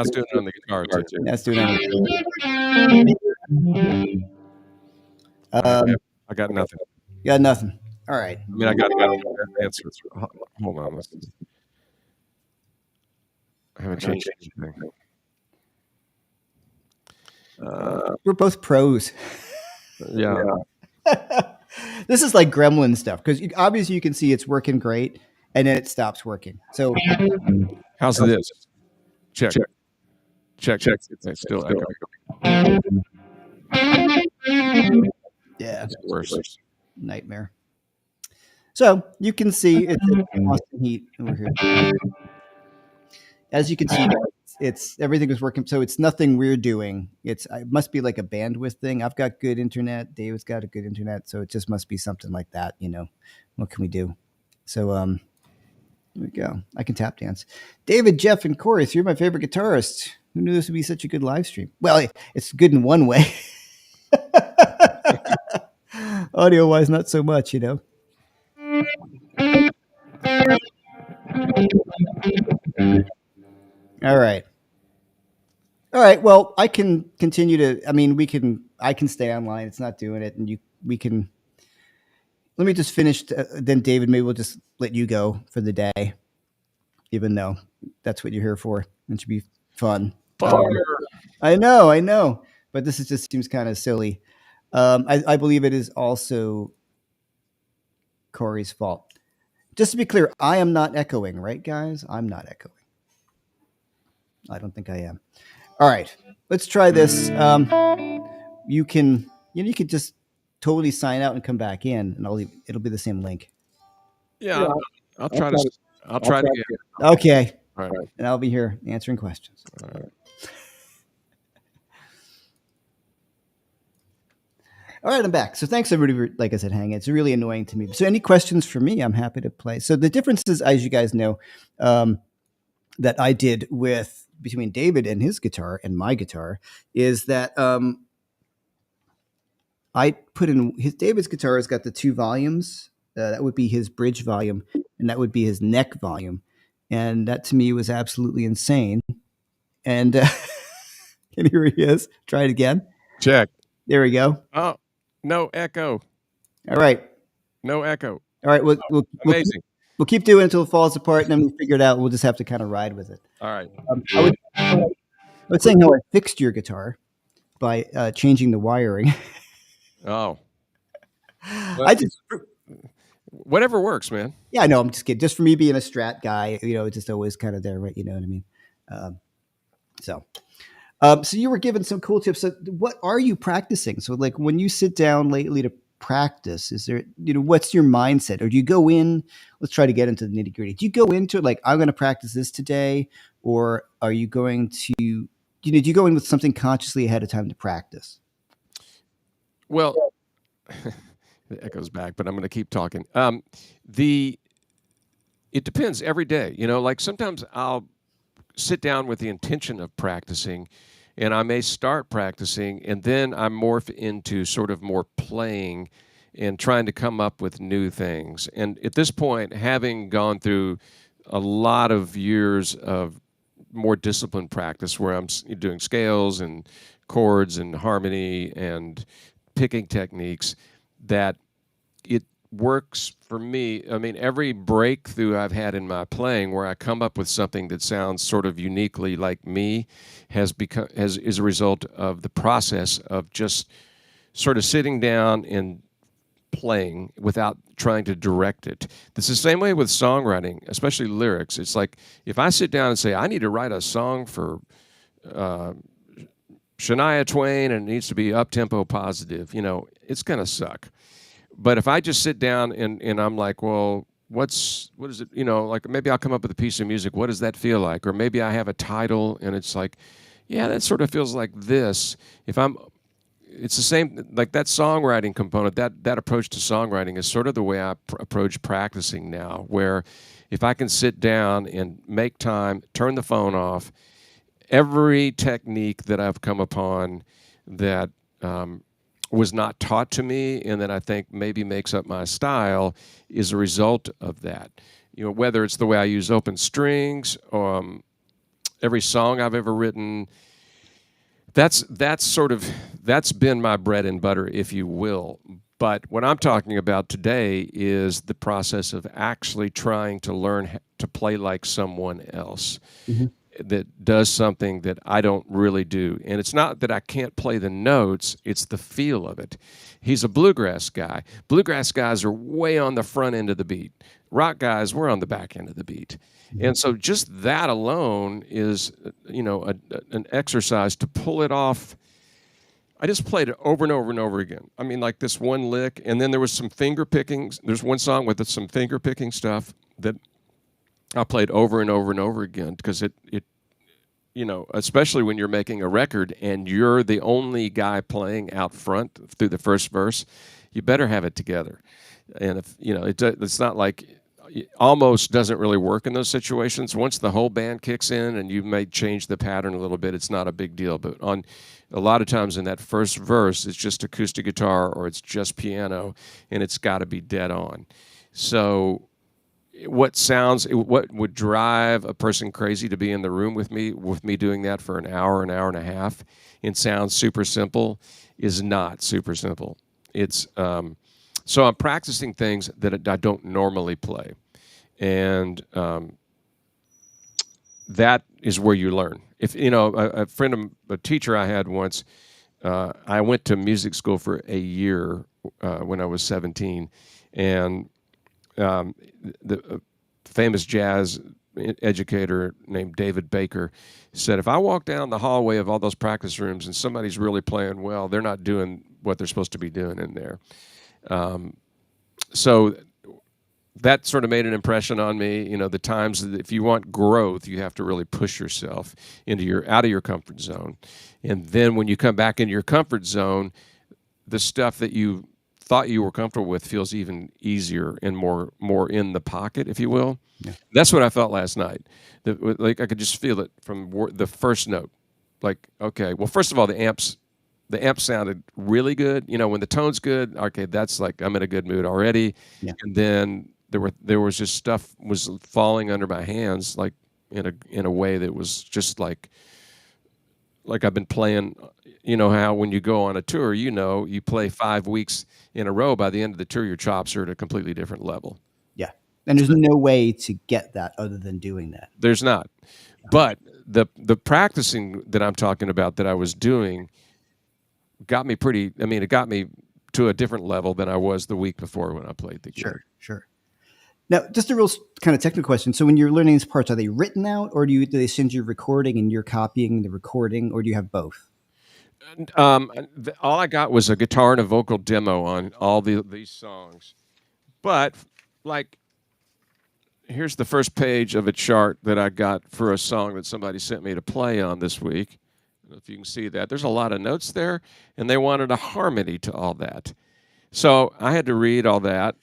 it's doing it on the guitar too. Now it's doing it on I got nothing. You got nothing. All right. I mean, I got answers. Hold on. I haven't changed anything. We're both pros. Yeah. This is like gremlin stuff because obviously you can see it's working great and then it stops working. So how's this? Check. It's still echoing. Yeah. It's worse. Nightmare. So you can see it's constant heat over here. As you can see, it's everything is working. So it's nothing we're doing. It must be like a bandwidth thing. I've got good internet. David's got a good internet. So it just must be something like that. What can we do? So here we go. I can tap dance. David, Jeff, and Corey, you're my favorite guitarists. Who knew this would be such a good live stream? Well, it's good in one way. Audio wise, not so much, All right. Well, I can continue to, I can stay online. It's not doing it. And let me just finish. Then David, maybe we'll just let you go for the day, even though that's what you're here for. It should be fun. I know. But this just seems kind of silly. I believe it is also Corey's fault. Just to be clear, I am not echoing, right, guys? I'm not echoing. I don't think I am. All right, let's try this. You can just totally sign out and come back in, and it'll be the same link. Yeah, I'll try to again. Okay. All right. And I'll be here answering questions. All right. All right, I'm back. So thanks everybody for, like I said, hanging. It's really annoying to me. So any questions for me, I'm happy to play. So the differences, as you guys know, that I did between David and his guitar and my guitar is that I put in his David's guitar has got the two volumes. That would be his bridge volume, and that would be his neck volume, and that to me was absolutely insane. And and here he is. Try it again. Check. There we go. Oh, no echo. All right. No echo. All right. Amazing. We'll keep doing it until it falls apart, and then we'll figure it out. We'll just have to kind of ride with it. All right. I was saying how I fixed your guitar by changing the wiring. Oh. I just Whatever works, man. Yeah, I know. I'm just kidding. Just for me being a Strat guy, it's just always kind of there, right? You know what I mean? Um, so, so you were given some cool tips. So what are you practicing? So, like when you sit down lately to practice, is there, what's your mindset? Or do you go in? Let's try to get into the nitty gritty. Do you go into it like I'm going to practice this today, or are you going to, do you go in with something consciously ahead of time to practice? Well, it echoes back, but I'm going to keep talking. It depends every day. Like sometimes I'll sit down with the intention of practicing, and I may start practicing, and then I morph into sort of more playing and trying to come up with new things. And at this point, having gone through a lot of years of more disciplined practice where I'm doing scales and chords and harmony and picking techniques, that it works for me. I mean, every breakthrough I've had in my playing where I come up with something that sounds sort of uniquely like me is a result of the process of just sort of sitting down and playing without trying to direct it. It's the same way with songwriting, especially lyrics. It's like if I sit down and say, I need to write a song for Shania Twain and it needs to be up-tempo positive, it's going to suck. But if I just sit down and I'm like, well, what is it, like maybe I'll come up with a piece of music. What does that feel like? Or maybe I have a title and it's like, yeah, that sort of feels like this. It's the same, like that songwriting component, that approach to songwriting is sort of the way I approach practicing now, where if I can sit down and make time, turn the phone off, every technique that I've come upon that was not taught to me and that I think maybe makes up my style is a result of that. Whether it's the way I use open strings, every song I've ever written, that's been my bread and butter, if you will. But what I'm talking about today is the process of actually trying to learn to play like someone else. Mm-hmm. That does something that I don't really do. And it's not that I can't play the notes, it's the feel of it. He's a bluegrass guy. Bluegrass guys are way on the front end of the beat. Rock guys, we're on the back end of the beat. Mm-hmm. And so just that alone is, an exercise to pull it off. I just played it over and over and over again. I mean, like this one lick, and then there was some finger picking. There's one song with some finger picking stuff that I played over and over and over again because it especially when you're making a record and you're the only guy playing out front through the first verse, you better have it together. And if it's not like it almost doesn't really work in those situations. Once the whole band kicks in and you may change the pattern a little bit, it's not a big deal. But on a lot of times in that first verse, it's just acoustic guitar or it's just piano, and it's got to be dead on. So what would drive a person crazy to be in the room with me doing that for an hour and a half and sounds super simple is not super simple. It's so I'm practicing things that I don't normally play, and that is where you learn. If a teacher I had once, I went to music school for a year when I was 17, and the famous jazz educator named David Baker said, if I walk down the hallway of all those practice rooms and somebody's really playing well, they're not doing what they're supposed to be doing in there. So that sort of made an impression on me. The times that if you want growth, you have to really push yourself out of your comfort zone. And then when you come back into your comfort zone, the stuff that you thought you were comfortable with feels even easier and more in the pocket, if you will. Yeah. That's what I felt last night. Like I could just feel it from the first note. Like, okay, well, first of all, the the amp sounded really good. You know, when the tone's good, okay, that's like I'm in a good mood already. Yeah. And then there was just stuff was falling under my hands like in a way that was just like I've been playing. You know how when you go on a tour, you play 5 weeks in a row. By the end of the tour, your chops are at a completely different level. Yeah. And there's no way to get that other than doing that. There's not. But the practicing that I'm talking about that I was doing got me it got me to a different level than I was the week before when I played the gig. Sure. Now, just a real kind of technical question. So when you're learning these parts, are they written out, or do they send you a recording and you're copying the recording, or do you have both? All I got was a guitar and a vocal demo on all these songs. But like, here's the first page of a chart that I got for a song that somebody sent me to play on this week. I don't know if you can see that. There's a lot of notes there, and they wanted a harmony to all that. So I had to read all that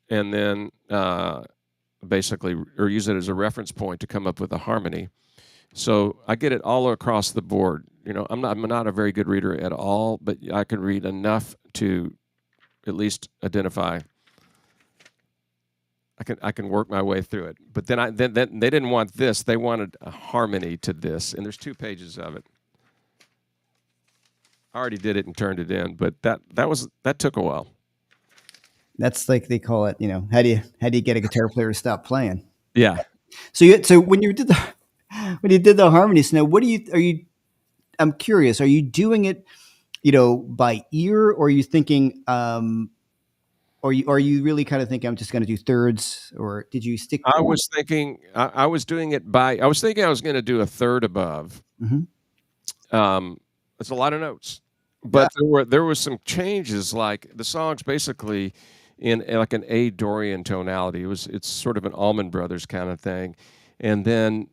and then basically or use it as a reference point to come up with a harmony. So I get it all across the board. You know, I'm not a very good reader at all, but I can read enough to at least identify. I can work my way through it. But then then they didn't want this. They wanted a harmony to this, and there's 2 pages of it. I already did it and turned it in, but that took a while. That's like they call it. You know, how do you get a guitar player to stop playing? Yeah. So when you did the harmonies, now what are you? I'm curious. Are you doing it, by ear, or are you thinking? Or are you really kind of thinking I'm just going to do thirds, or did you stick? I was thinking I was doing it by. I was thinking I was going to do a third above. Mm-hmm. It's a lot of notes, but there was some changes. Like the song's basically in like an A Dorian tonality. It's sort of an Allman Brothers kind of thing, and then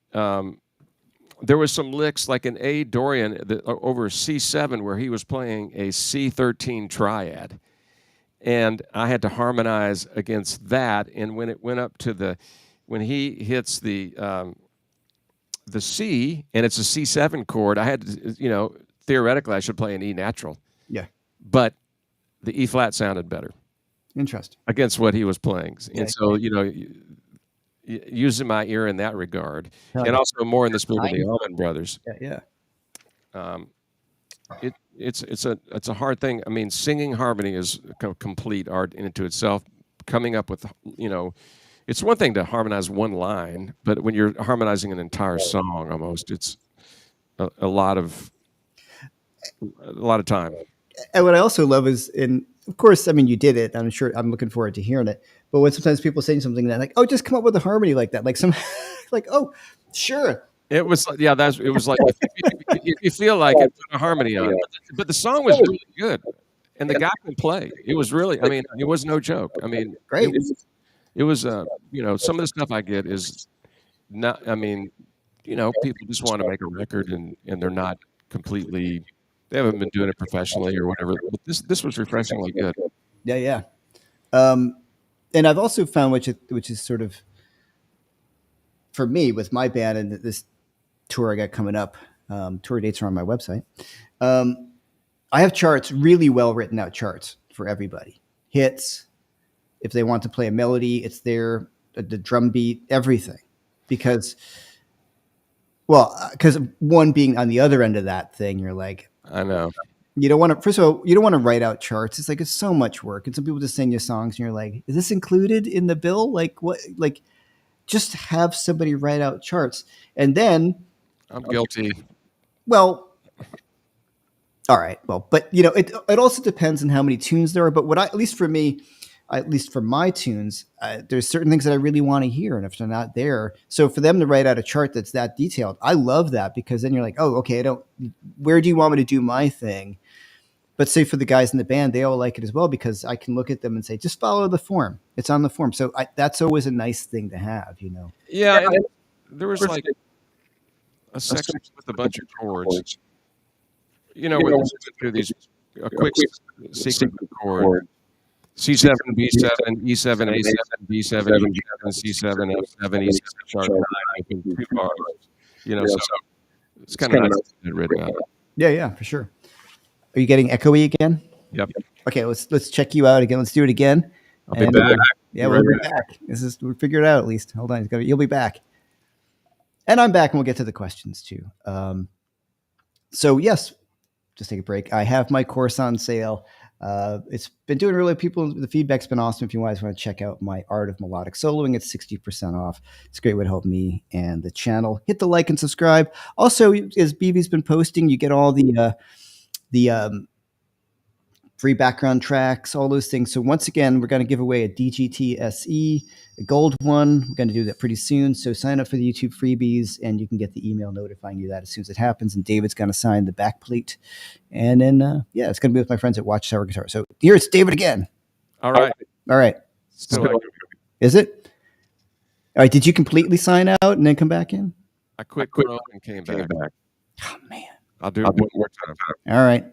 there was some licks like an A Dorian over C7 where he was playing a C13 triad. And I had to harmonize against that. And when it went up to when he hits the C and it's a C7 chord, I had to, theoretically I should play an E natural. Yeah. But the E flat sounded better. Interesting. Against what he was playing. Yeah, and so, using my ear in that regard, and also more in the spirit of the Allman Brothers. Yeah. It's a hard thing. I mean, singing harmony is a complete art into itself. Coming up with, it's one thing to harmonize one line, but when you're harmonizing an entire song, almost, it's a lot of time. And what I also love is, of course, I mean, you did it. I'm sure. I'm looking forward to hearing it. But when sometimes people say something that like, oh, just come up with a harmony like that, like some, like, oh, sure. It was like if you feel like it, put a harmony on it. But the song was really good, and the guy can play. It was really, I mean, it was no joke. I mean, great. It was some of the stuff I get is not. I mean, people just want to make a record and they're not completely. They haven't been doing it professionally or whatever. But this was refreshingly good. Yeah. And I've also found which is sort of for me with my band and this tour I got coming up. Tour dates are on my website. I have charts, really well written out charts for everybody. Hits, if they want to play a melody, it's there. The drum beat, everything, because one being on the other end of that thing, you're like, I know. You don't want to. First of all, you don't want to write out charts. It's so much work, and some people just sing you songs, and you're like, "Is this included in the bill?" Like what? Like, just have somebody write out charts, and then I'm guilty. Well, all right. Well, but it also depends on how many tunes there are. But at least for me, at least for my tunes, there's certain things that I really want to hear, and if they're not there, so for them to write out a chart that's that detailed, I love that, because then you're like, oh, okay, where do you want me to do my thing? But say for the guys in the band, they all like it as well, because I can look at them and say, just follow the form. It's on the form. So that's always a nice thing to have, Yeah, and there was like a section with a bunch of chords. We went through these a quick sequence of chords. C7, B7, E7, A7, B7, E7, C7, F7, E7, sharp 9, open 2 bars. So it's kind of nice to get written out. Yeah, for sure. Are you getting echoey again? Yep. Okay, let's check you out again. Let's do it again. I'll be back. Yeah, we'll be back. We figured it out at least. Hold on, you'll be back. And I'm back, and we'll get to the questions too. So yes, just take a break. I have my course on sale. It's been doing really the feedback's been awesome. If you guys want to check out my Art of Melodic Soloing, it's 60% off. It's a great way to help me and the channel. Hit the like and subscribe. Also, as BB's been posting, you get all the free background tracks, all those things. So once again, we're going to give away a DGT SE, a gold one. We're going to do that pretty soon. So sign up for the YouTube freebies, and you can get the email notifying you that as soon as it happens. And David's going to sign the backplate. And then, it's going to be with my friends at Watchtower Guitar. So here it's David again. All right. All right. Still echoing. Is it? All right. Did you completely sign out and then come back in? I quit Chrome and came back. Oh, man. I'll do it one more time. All right.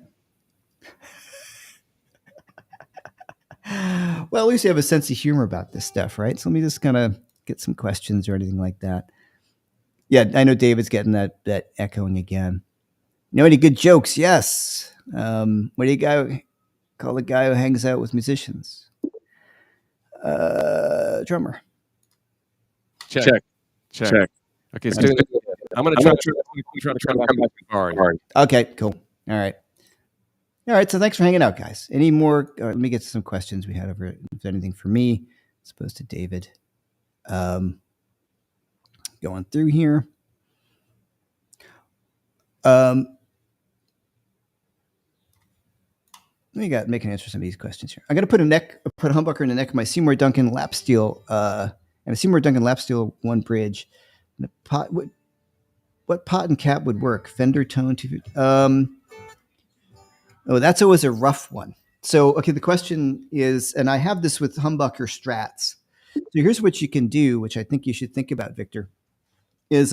Well, at least you have a sense of humor about this stuff, right? So let me just kind of get some questions or anything like that. Yeah, I know David's getting that echoing again. Know any good jokes? Yes. What do you call the guy who hangs out with musicians? Drummer. Check. Okay, I'm going to try to come back hard. Okay, cool. All right. So thanks for hanging out, guys. Any more? Let me get to some questions we had over. If there's anything for me, as opposed to David. Going through here. Let me make an answer to some of these questions here. I'm going to put a humbucker in the neck of my Seymour Duncan lap steel and a Seymour Duncan lap steel one bridge. And a pot. What pot and cap would work? Fender tone 250. Oh, that's always a rough one. So, okay, the question is, and I have this with humbucker strats. So here's what you can do, which I think you should think about, Victor, is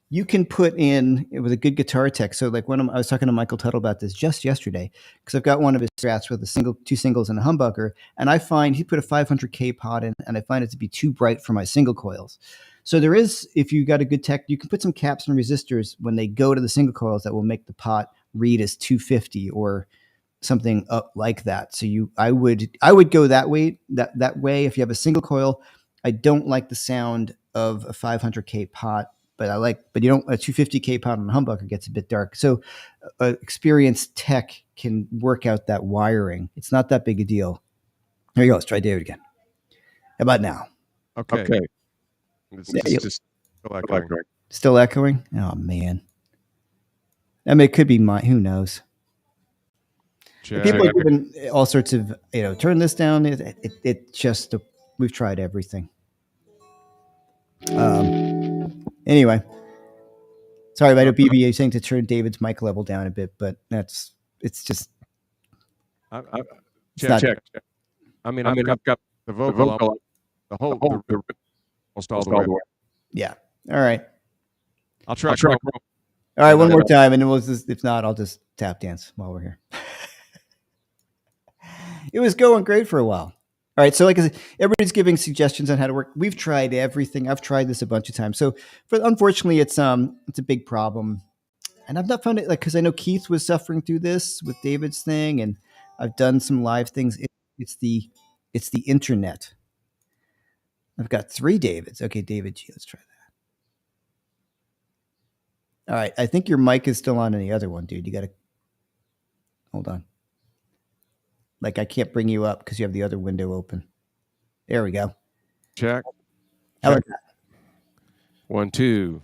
you can put in with a good guitar tech. So like I was talking to Michael Tuttle about this just yesterday, because I've got one of his strats with two singles and a humbucker, and I find he put a 500K pot in, and I find it to be too bright for my single coils. So there is, if you got a good tech, you can put some caps and resistors when they go to the single coils that will make the pot read as 250 or something up like that. So I would go that way. That way, if you have a single coil, I don't like the sound of a 500K pot, but a 250K pot on a humbucker gets a bit dark. So experienced tech can work out that wiring. It's not that big a deal. There you go. Let's try David again. How about now? Okay. It's just still echoing. Still echoing? Oh, man. I mean, it could be who knows? People are giving all sorts of, turn this down. It just, we've tried everything. Anyway, sorry about it, BB. You're saying to turn David's mic level down a bit, but it's just. Check. I mean, I've got the vocal, the whole almost all the way. Yeah. All right. I'll try. All right, one more time, and then if not, I'll just tap dance while we're here. It was going great for a while. All right, so like I said, everybody's giving suggestions on how to work. We've tried everything. I've tried this a bunch of times. So, unfortunately, it's a big problem, and I've not found it because I know Keith was suffering through this with David's thing, and I've done some live things. It's the internet. I've got 3 Davids. Okay, David G. Let's try that. All right, I think your mic is still on the other one, dude. You got to hold on. Like I can't bring you up because you have the other window open. There we go. Check. How about that? 1, 2.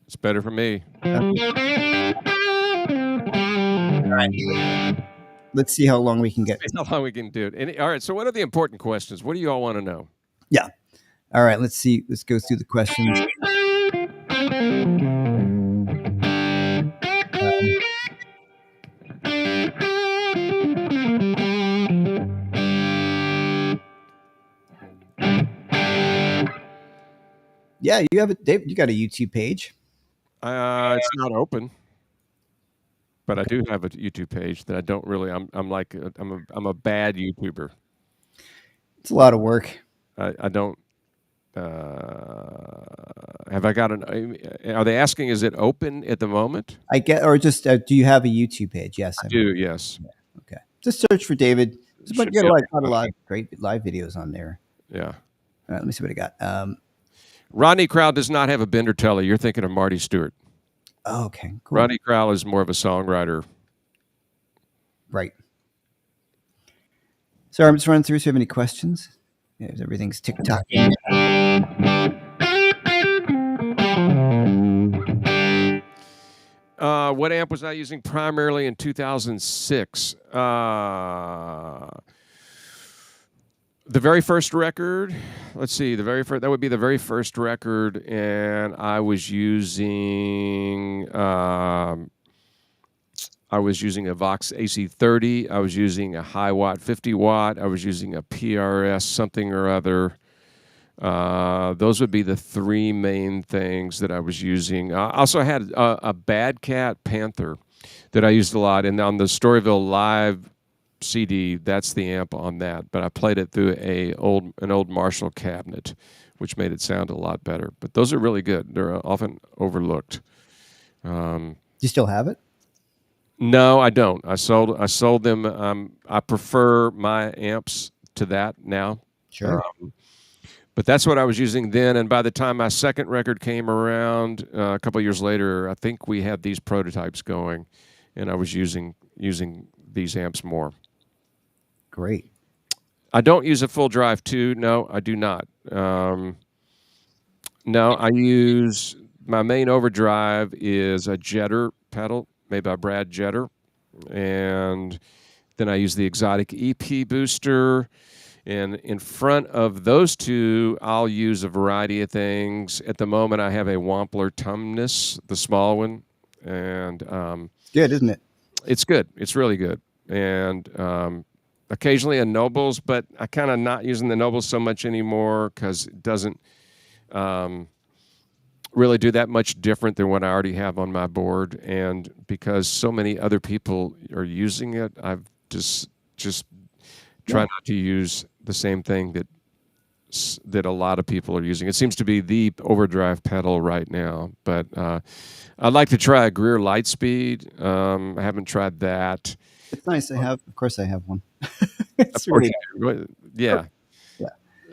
It's better for me. All right. Let's see how long we can get. How long we can do it. All right. So, what are the important questions? What do you all want to know? Yeah. All right. Let's see. Let's go through the questions. Yeah, you have it, Dave. You got a YouTube page. It's not open, but I do have a YouTube page that I don't really. I'm a bad YouTuber. It's a lot of work. I don't. have I got are they asking, is it open at the moment? I get, or just do you have a YouTube page? Yes, I do, yes. yeah, okay. Just search for David. There's Should got be like able a to lot find of great live videos on there. it. Yeah. All right, let me see what I got. Rodney Crowell does not have a Bender Telly. You're thinking of Marty Stewart. Oh, okay, cool. Rodney Crowell is more of a songwriter. Right. So I'm just running through. So you have any questions? Yeah, everything's TikTok. What amp was I using primarily in 2006? The very first record. Let's see. That would be the very first record, and I was using a Vox AC30. I was using a high watt 50 watt. I was using a PRS something or other. Those would be the three main things that I was using. I also had a Bad Cat Panther that I used a lot, and on the Storyville Live CD, that's the amp on that. But I played it through an old Marshall cabinet, which made it sound a lot better. But those are really good. They're often overlooked. Do you still have it? No, I don't. I sold them. I prefer my amps to that now. Sure. But that's what I was using then. And by the time my second record came around, a couple of years later, I think we had these prototypes going, and I was using these amps more. Great. I don't use a full drive 2. No, I do not. No, I use my main overdrive is a Jetter pedal made by Brad Jetter, and then I use the Exotic EP booster. And in front of those two, I'll use a variety of things. At the moment, I have a Wampler Tumnus, the small one, and it's good, isn't it? It's good. It's really good. And occasionally a Nobles, but I kind of not using the Nobles so much anymore because it doesn't really do that much different than what I already have on my board. And because so many other people are using it, I've just try not to use the same thing that a lot of people are using. It seems to be the overdrive pedal right now. But I'd like to try a Greer Lightspeed. I haven't tried that. It's nice. Of course, I have one. It's really, yeah. Yeah.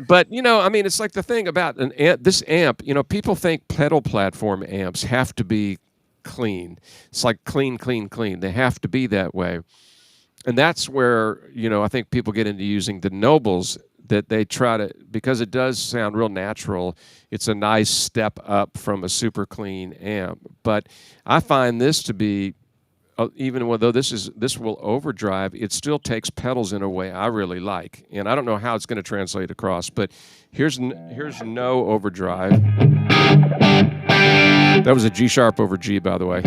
But, I mean, it's like the thing about this amp, people think pedal platform amps have to be clean. It's like clean. They have to be that way. And that's where, I think people get into using the Nobles, that they try to, because it does sound real natural, it's a nice step up from a super clean amp. But I find this to be, even though this will overdrive, it still takes pedals in a way I really like. And I don't know how it's going to translate across, but here's no overdrive. That was a G sharp over G, by the way.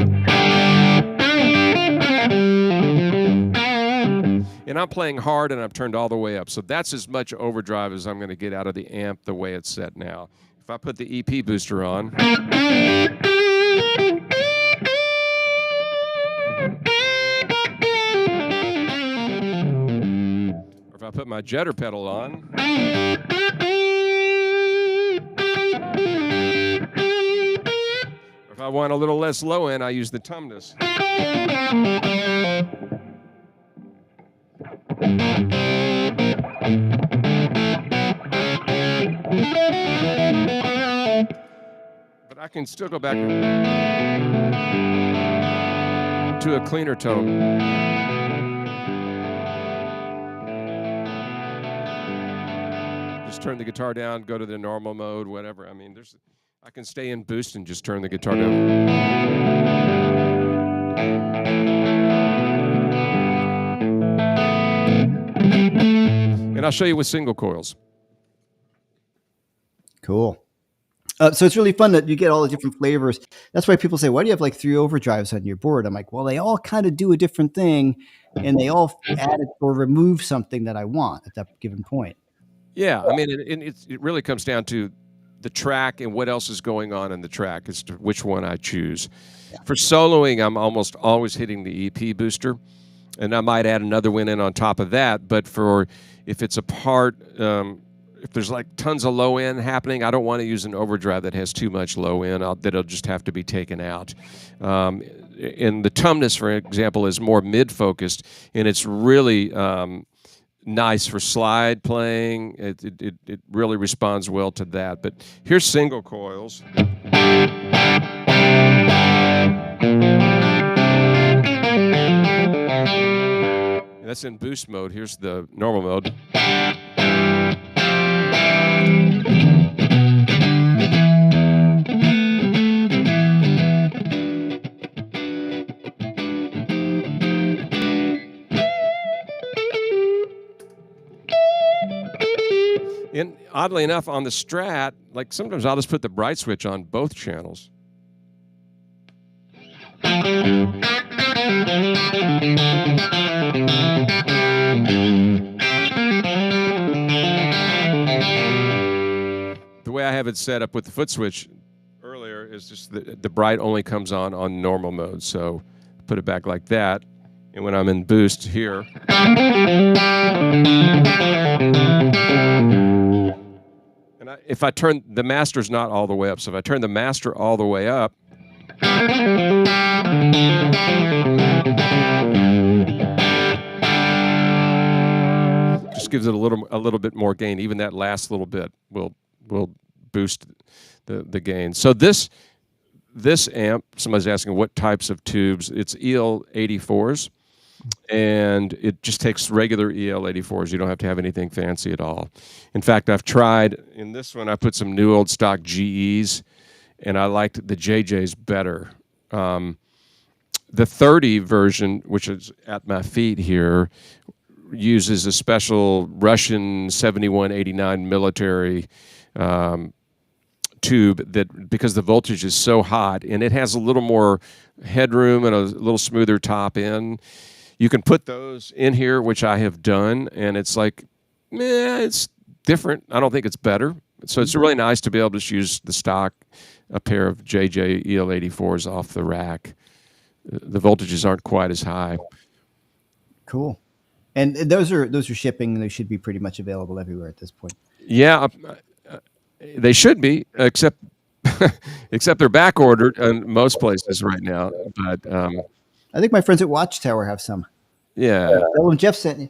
And I'm playing hard, and I've turned all the way up. So that's as much overdrive as I'm going to get out of the amp the way it's set now. If I put the EP booster on, or if I put my Jetter pedal on, or if I want a little less low end, I use the Tumnus. But I can still go back to a cleaner tone. Just turn the guitar down, go to the normal mode, whatever. I mean, I can stay in boost and just turn the guitar down. And I'll show you with single coils. Cool. So it's really fun that you get all the different flavors. That's why people say, why do you have like 3 overdrives on your board? I'm like, well, they all kind of do a different thing, and they all add or remove something that I want at that given point. Yeah, I mean, it really comes down to the track and what else is going on in the track as to which one I choose. Yeah. For soloing, I'm almost always hitting the EP booster, and I might add another one in on top of that. But if it's a part, if there's like tons of low end happening, I don't want to use an overdrive that has too much low end. That'll just have to be taken out. And the Tumnus, for example, is more mid focused, and it's really nice for slide playing. It really responds well to that. But here's single coils. That's in boost mode. Here's the normal mode. And oddly enough, on the Strat, like sometimes I'll just put the bright switch on both channels. The way I have it set up with the foot switch earlier is just the bright only comes on normal mode. So put it back like that. And when I'm in boost here, and if I turn the master's not all the way up, so if I turn the master all the way up, just gives it a little bit more gain. Even that last little bit will boost the gain. So this amp, somebody's asking what types of tubes. It's EL84s. And it just takes regular EL84s. You don't have to have anything fancy at all. In fact, I've tried, in this one, I put some new old stock GEs, and I liked the JJs better. The 30 version, which is at my feet here, uses a special Russian 7189 military tube that, because the voltage is so hot, and it has a little more headroom and a little smoother top end. You can put those in here, which I have done, and it's like, it's different. I don't think it's better. So it's really nice to be able to just use the stock, a pair of JJ EL84s off the rack. The voltages aren't quite as high. Cool. And those are shipping. They should be pretty much available everywhere at this point. Yeah, they should be, except they're back ordered in most places right now. But I think my friends at Watchtower have some. Yeah. Tell them Jeff sent you.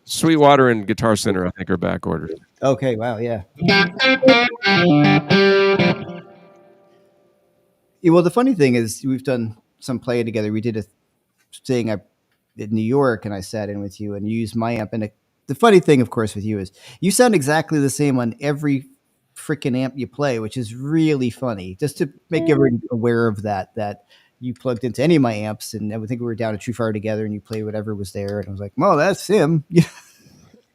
Sweetwater and Guitar Center, I think, are back ordered. Okay. Wow. Yeah. Well, the funny thing is, we've done some playing together. We did a thing in New York, and I sat in with you and you used my amp. And the funny thing, of course, with you is you sound exactly the same on every freaking amp you play, which is really funny. Just to make everyone aware of that you plugged into any of my amps, and I think we were down at True Fire together, and you played whatever was there, and I was like, "Oh, that's him." You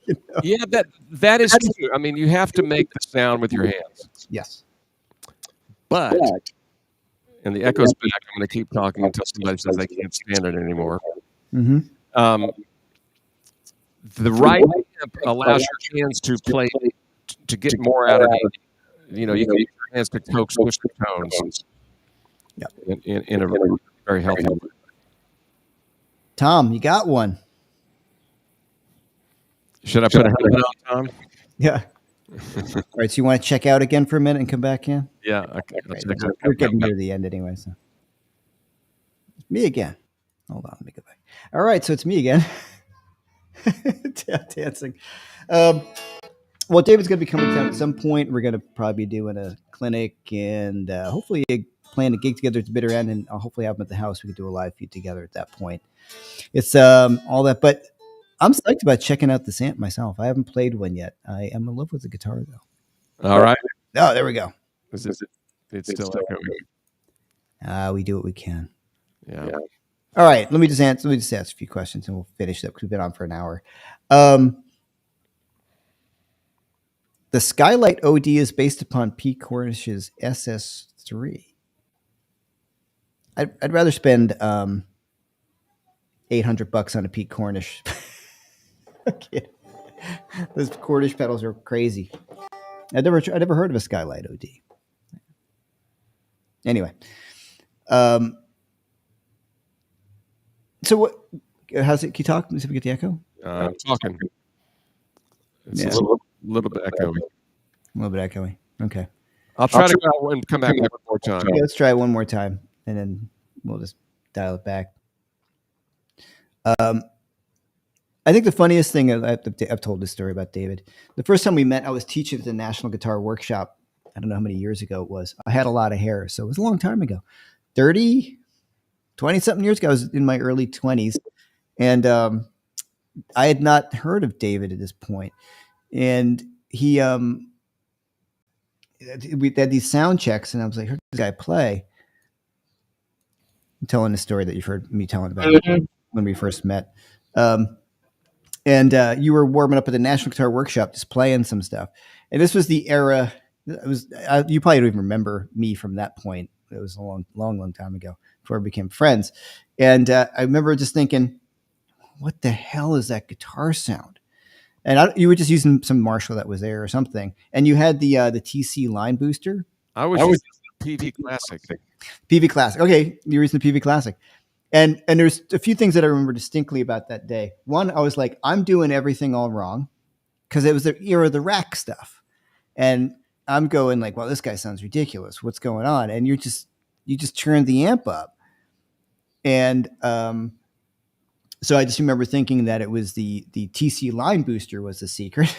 know? Yeah, that is true. I mean, you have to make the sound with your hands. Yes. But, and the echo's back. I'm going to keep talking until somebody says they can't stand it anymore. Mm-hmm. The right amp allows your hands to play, to get more out of it. You know, you can use your hands to coax the tones. Yeah. In a very healthy way. Tom, you got one. Should I put a helmet on, Tom? Yeah. All right. So you want to check out again for a minute and come back in? Yeah. Okay, we're getting near the end anyway. So it's me again. Hold on. Let me go back. All right. So it's me again. Dancing. Well, David's going to be coming down at some point. We're going to probably be doing a clinic and hopefully plan a gig together at the bitter end, and I'll hopefully have him at the house. We could do a live feed together at that point. It's all that, but I'm psyched about checking out this amp myself. I haven't played one yet. I am in love with the guitar, though. All right. Oh, there we go. It's still echoing. We do what we can. Yeah. All right. Let me just ask a few questions, and we'll finish up because we've been on for an hour. The Skylight OD is based upon Pete Cornish's SS3. I'd rather spend $800 on a Pete Cornish. Okay. Those Cornish pedals are crazy. I never heard of a Skylight OD. Anyway, so what? How's it? Can you talk? Let's see if we get the echo. I'm talking. It's Yeah. a A little bit echoey. A little bit echoey. Okay. I'll try to go and come back one more time. Yeah, let's try it one more time, and then we'll just dial it back. I think the funniest thing I've told this story about David. The first time we met, I was teaching at the National Guitar Workshop. I don't know how many years ago it was. I had a lot of hair, so it was a long time ago. 20 something years ago. I was in my early 20s, and I had not heard of David at this point. And we had these sound checks, and I was like, heard this guy play. I'm telling the story that you've heard me telling about when we first met. And you were warming up at the National Guitar Workshop, just playing some stuff. And this was the era. You probably don't even remember me from that point. It was a long time ago before we became friends. And I remember just thinking, what the hell is that guitar sound? And you were just using some Marshall that was there or something. And you had the TC line booster. I was using PV Classic. PV Classic. Okay, you were using the PV Classic. And there's a few things that I remember distinctly about that day. One, I was like, I'm doing everything all wrong, because it was the era of the rack stuff. And I'm going like, well, this guy sounds ridiculous. What's going on? And you just turned the amp up. And so I just remember thinking that it was the TC line booster was the secret.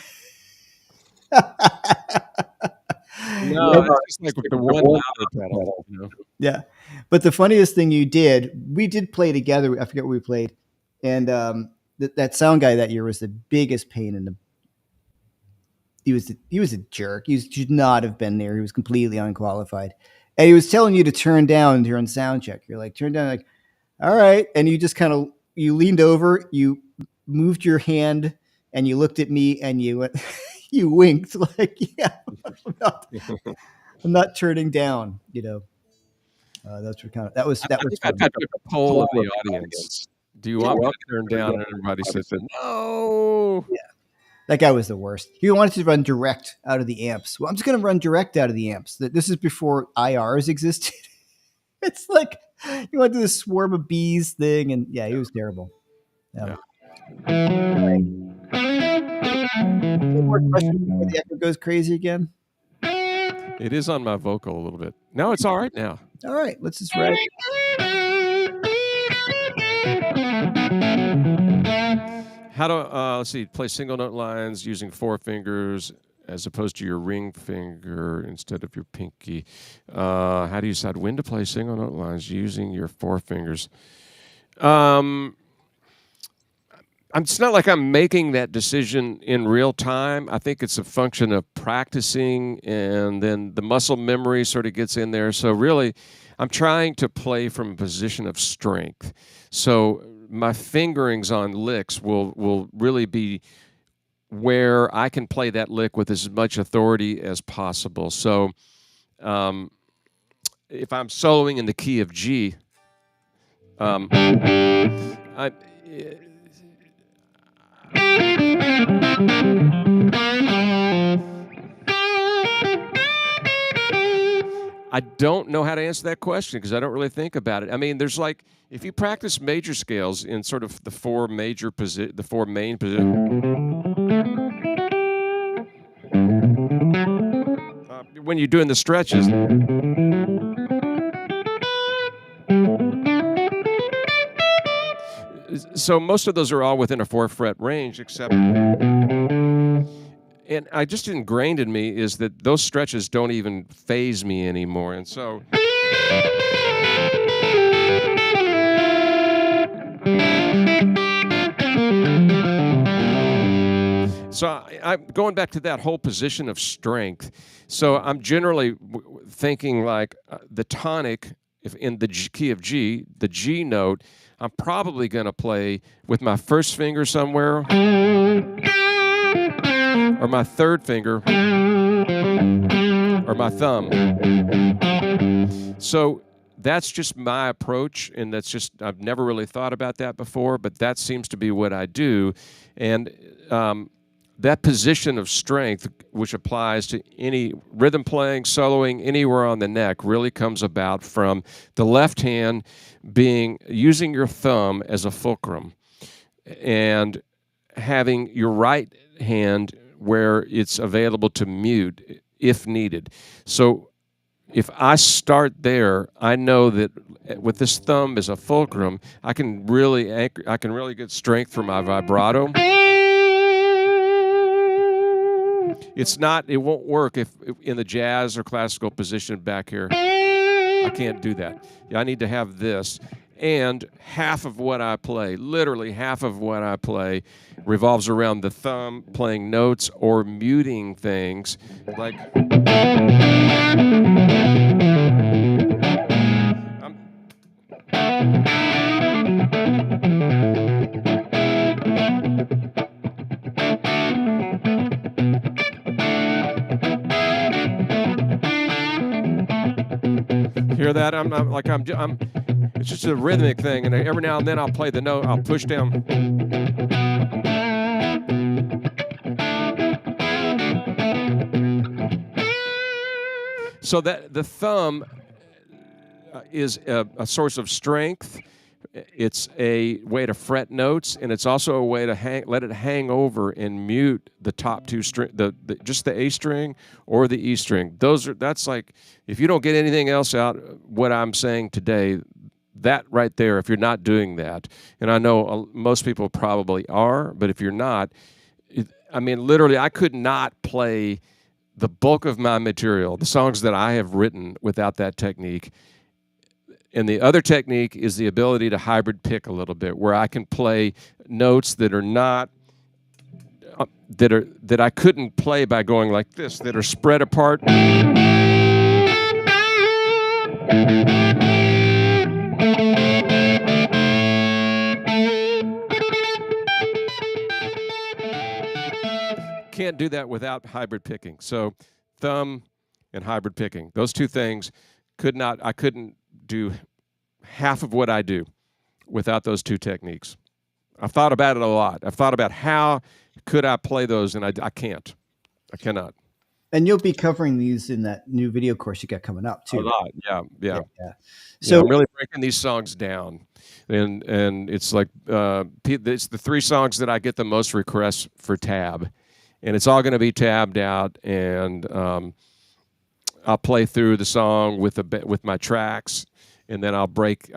No, it's just like the one louder pedal. You know? Yeah. But the funniest thing you did, we did play together. I forget what we played. And that sound guy that year was the biggest pain in the. He was a jerk. He should not have been there. He was completely unqualified. And he was telling you to turn down during sound check. You're like, turn down, like, all right. And you just kind of, you leaned over, you moved your hand, and you looked at me, and you went, you winked like, yeah, I'm not turning down, you know. That's what kind of, that was I took a poll of the audience. Do you want me to turn down? And everybody said no. Yeah. That guy was the worst. He wanted to run direct out of the amps. Well, I'm just going to run direct out of the amps. This is before IRs existed. It's like you went to this swarm of bees thing, and yeah, he was terrible. Yeah. One more question before the echo goes crazy again. It is on my vocal a little bit. No, it's all right now. All right, let's just write. How to let's see, play single note lines using 4 fingers as opposed to your ring finger instead of your pinky. How do you decide when to play single note lines using your 4 fingers? It's not like I'm making that decision in real time. I think it's a function of practicing, and then the muscle memory sort of gets in there. So really, I'm trying to play from a position of strength. So my fingerings on licks will really be where I can play that lick with as much authority as possible. So if I'm soloing in the key of G, I don't know how to answer that question because I don't really think about it. I mean, there's like, if you practice major scales in sort of the 4 main positions, when you're doing the stretches, so most of those are all within a 4-fret range, except, and I just ingrained in me is that those stretches don't even faze me anymore. And so I'm going back to that whole position of strength. So I'm generally thinking like the tonic, if in the key of G, the G note, I'm probably going to play with my first finger somewhere, or my third finger, or my thumb. So that's just my approach, and that's just, I've never really thought about that before, but that seems to be what I do. And that position of strength, which applies to any rhythm playing, soloing, anywhere on the neck, really comes about from the left hand using your thumb as a fulcrum, and having your right hand where it's available to mute if needed. So if I start there, I know that with this thumb as a fulcrum, I can really get strength for my vibrato. It won't work if in the jazz or classical position back here. I can't do that. I need to have this. And half of what I play, literally half of what I play, revolves around the thumb playing notes or muting things like. Hear that? It's just a rhythmic thing, and every now and then I'll play the note. I'll push down. So that the thumb is a source of strength. It's a way to fret notes, and it's also a way to let it hang over and mute the top two string, just the A string or the E string. That's like, if you don't get anything else out what I'm saying today, that right there, if you're not doing that, and I know most people probably are, but if you're not, literally, I could not play the bulk of my material, the songs that I have written, without that technique. And the other technique is the ability to hybrid pick a little bit, where I can play notes that are not that I couldn't play by going like this, that are spread apart. Can't do that without hybrid picking. So thumb and hybrid picking, those two things, I couldn't do half of what I do without those two techniques. I've thought about it a lot. I've thought about how could I play those, and I can't. I cannot. And you'll be covering these in that new video course you got coming up too. A lot, yeah. So I'm really breaking these songs down, and it's like it's the 3 songs that I get the most requests for tab, and it's all going to be tabbed out, and I'll play through the song with my tracks, and then I'll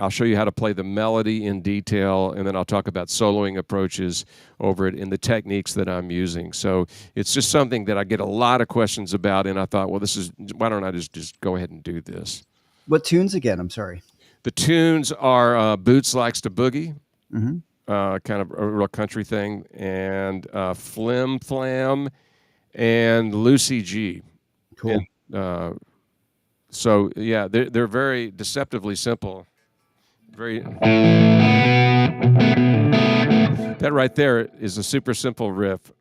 show you how to play the melody in detail, and then I'll talk about soloing approaches over it and the techniques that I'm using. So it's just something that I get a lot of questions about, and I thought, well, why don't I just go ahead and do this? What tunes again? I'm sorry. The tunes are Boots Likes to Boogie, Mm-hmm. kind of a real country thing, and Flim Flam, and Lucy G. Cool. And, so yeah, they're very deceptively simple. That right there is a super simple riff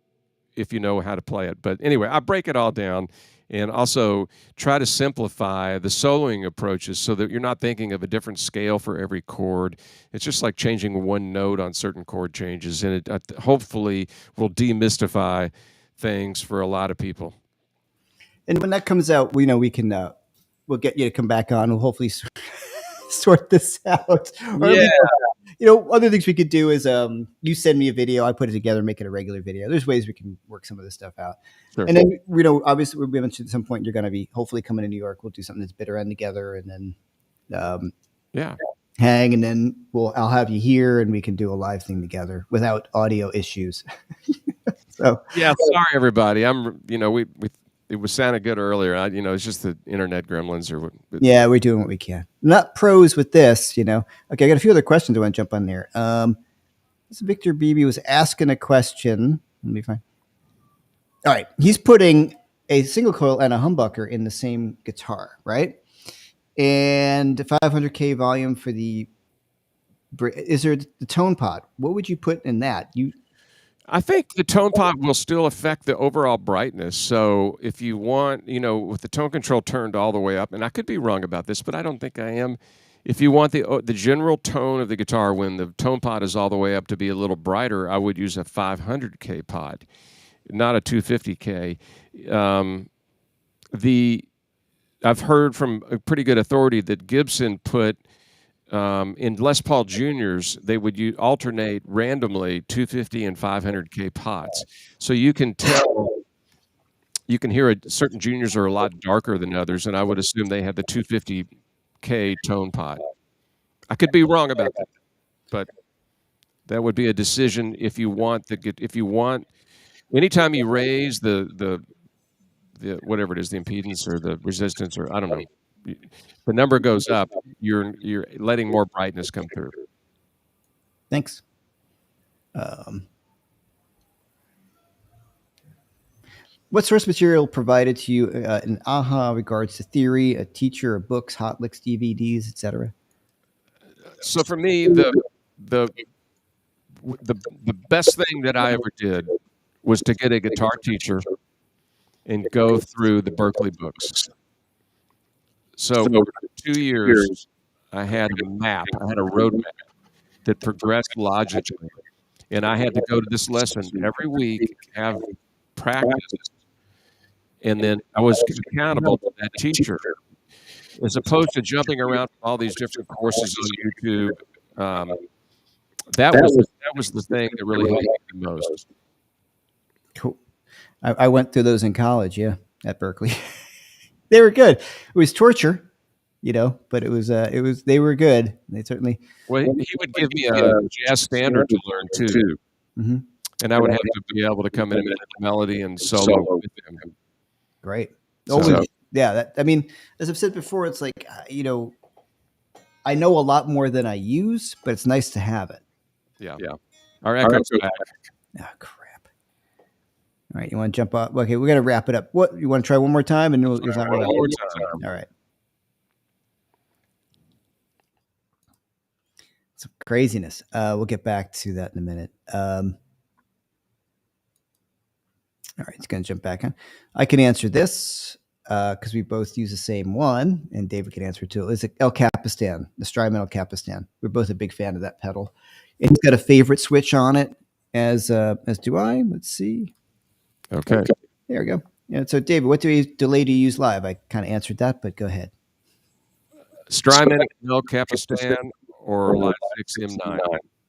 if you know how to play it. But anyway, I break it all down and also try to simplify the soloing approaches so that you're not thinking of a different scale for every chord. It's just like changing one note on certain chord changes, and it hopefully will demystify things for a lot of people. And when that comes out, we can we'll get you to come back on. We'll hopefully sort this out. Other things we could do is you send me a video, I put it together, make it a regular video. There's ways we can work some of this stuff out. Sure. And then obviously we mentioned at some point you're going to be hopefully coming to New York. We'll do something that's bitter end together, and then hang, and then I'll have you here and we can do a live thing together without audio issues. So yeah, sorry everybody. It was sounded good earlier. It's just the internet gremlins yeah, we're doing what we can. Not pros with this, Okay, I got a few other questions I want to jump on there. This Victor Beebe was asking a question. Let me find. All right, he's putting a single coil and a humbucker in the same guitar, right? And 500K volume for the. Is there the tone pot? What would you put in that? I think the tone pot will still affect the overall brightness. So if you want, with the tone control turned all the way up, and I could be wrong about this, but I don't think I am. If you want the general tone of the guitar when the tone pot is all the way up to be a little brighter, I would use a 500K pot, not a 250K. I've heard from a pretty good authority that Gibson put in Les Paul Juniors, they would alternate randomly 250 and 500K pots. So you can tell you can hear certain juniors are a lot darker than others, and I would assume they had the 250K tone pot. I could be wrong about that, but that would be a decision if you want anytime you raise the whatever it is, the impedance or the resistance, or I don't know, the number goes up, you're letting more brightness come through. Thanks. What source material provided to you in AHA regards to theory, a teacher, books, hot licks, DVDs, etc.? So for me, the the best thing that I ever did was to get a guitar teacher and go through the Berkeley books. So for 2 years, I had a map, I had a roadmap that progressed logically, and I had to go to this lesson every week, have practice, and then I was accountable to that teacher, as opposed to jumping around all these different courses on YouTube. That was the thing that really helped me the most. Cool. I went through those in college, yeah, at Berkeley. They were good. It was torture, but it was they were good. They certainly. Well, he would give me a jazz standard to learn too, Mm-hmm. and I would have to be able to come in and make a melody and solo with him. Great. So, yeah. I mean, as I've said before, it's like I know a lot more than I use, but it's nice to have it. Yeah. Our echo's back. Oh, crap. All right, you want to jump up? Okay, we got to wrap it up. What, you want to try one more time? And it's not One really more time. all right. Some craziness. We'll get back to that in a minute. All right, it's going to jump back on. I can answer this because we both use the same one, and David can answer too. It's El Capistan, the Strymon El Capistan. We're both a big fan of that pedal. And it's got a favorite switch on it, as do I. Let's see. Okay. There we go. Yeah. So, David, what delay do you use live? I kind of answered that, but go ahead. Strymon El Capistan or Line 6 M9.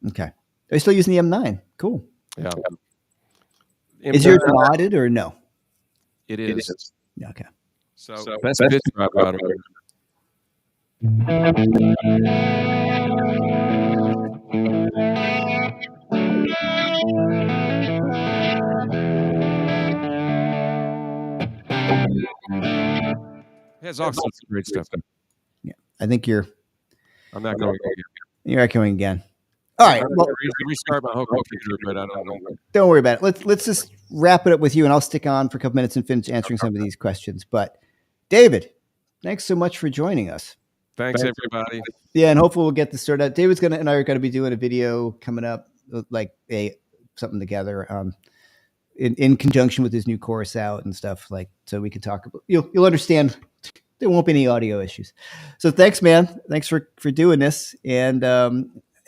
Okay. Are you still using the M9? Cool. Yeah. Is yours modded or no? It is. Okay. So best pitch drop out of it. It has all sorts of great stuff. Yeah. I think I'm not going again. You're echoing again. All right. Well, restart my whole computer, but I don't know. Don't worry about it. Let's just wrap it up with you, and I'll stick on for a couple minutes and finish answering some of these questions. But David, thanks so much for joining us. Thanks everybody. Yeah, and hopefully we'll get this sorted out. David's and I are going to be doing a video coming up, like something together, in conjunction with his new course out and stuff, like, so we can talk about. You'll understand. There won't be any audio issues. So thanks, man. Thanks for doing this, and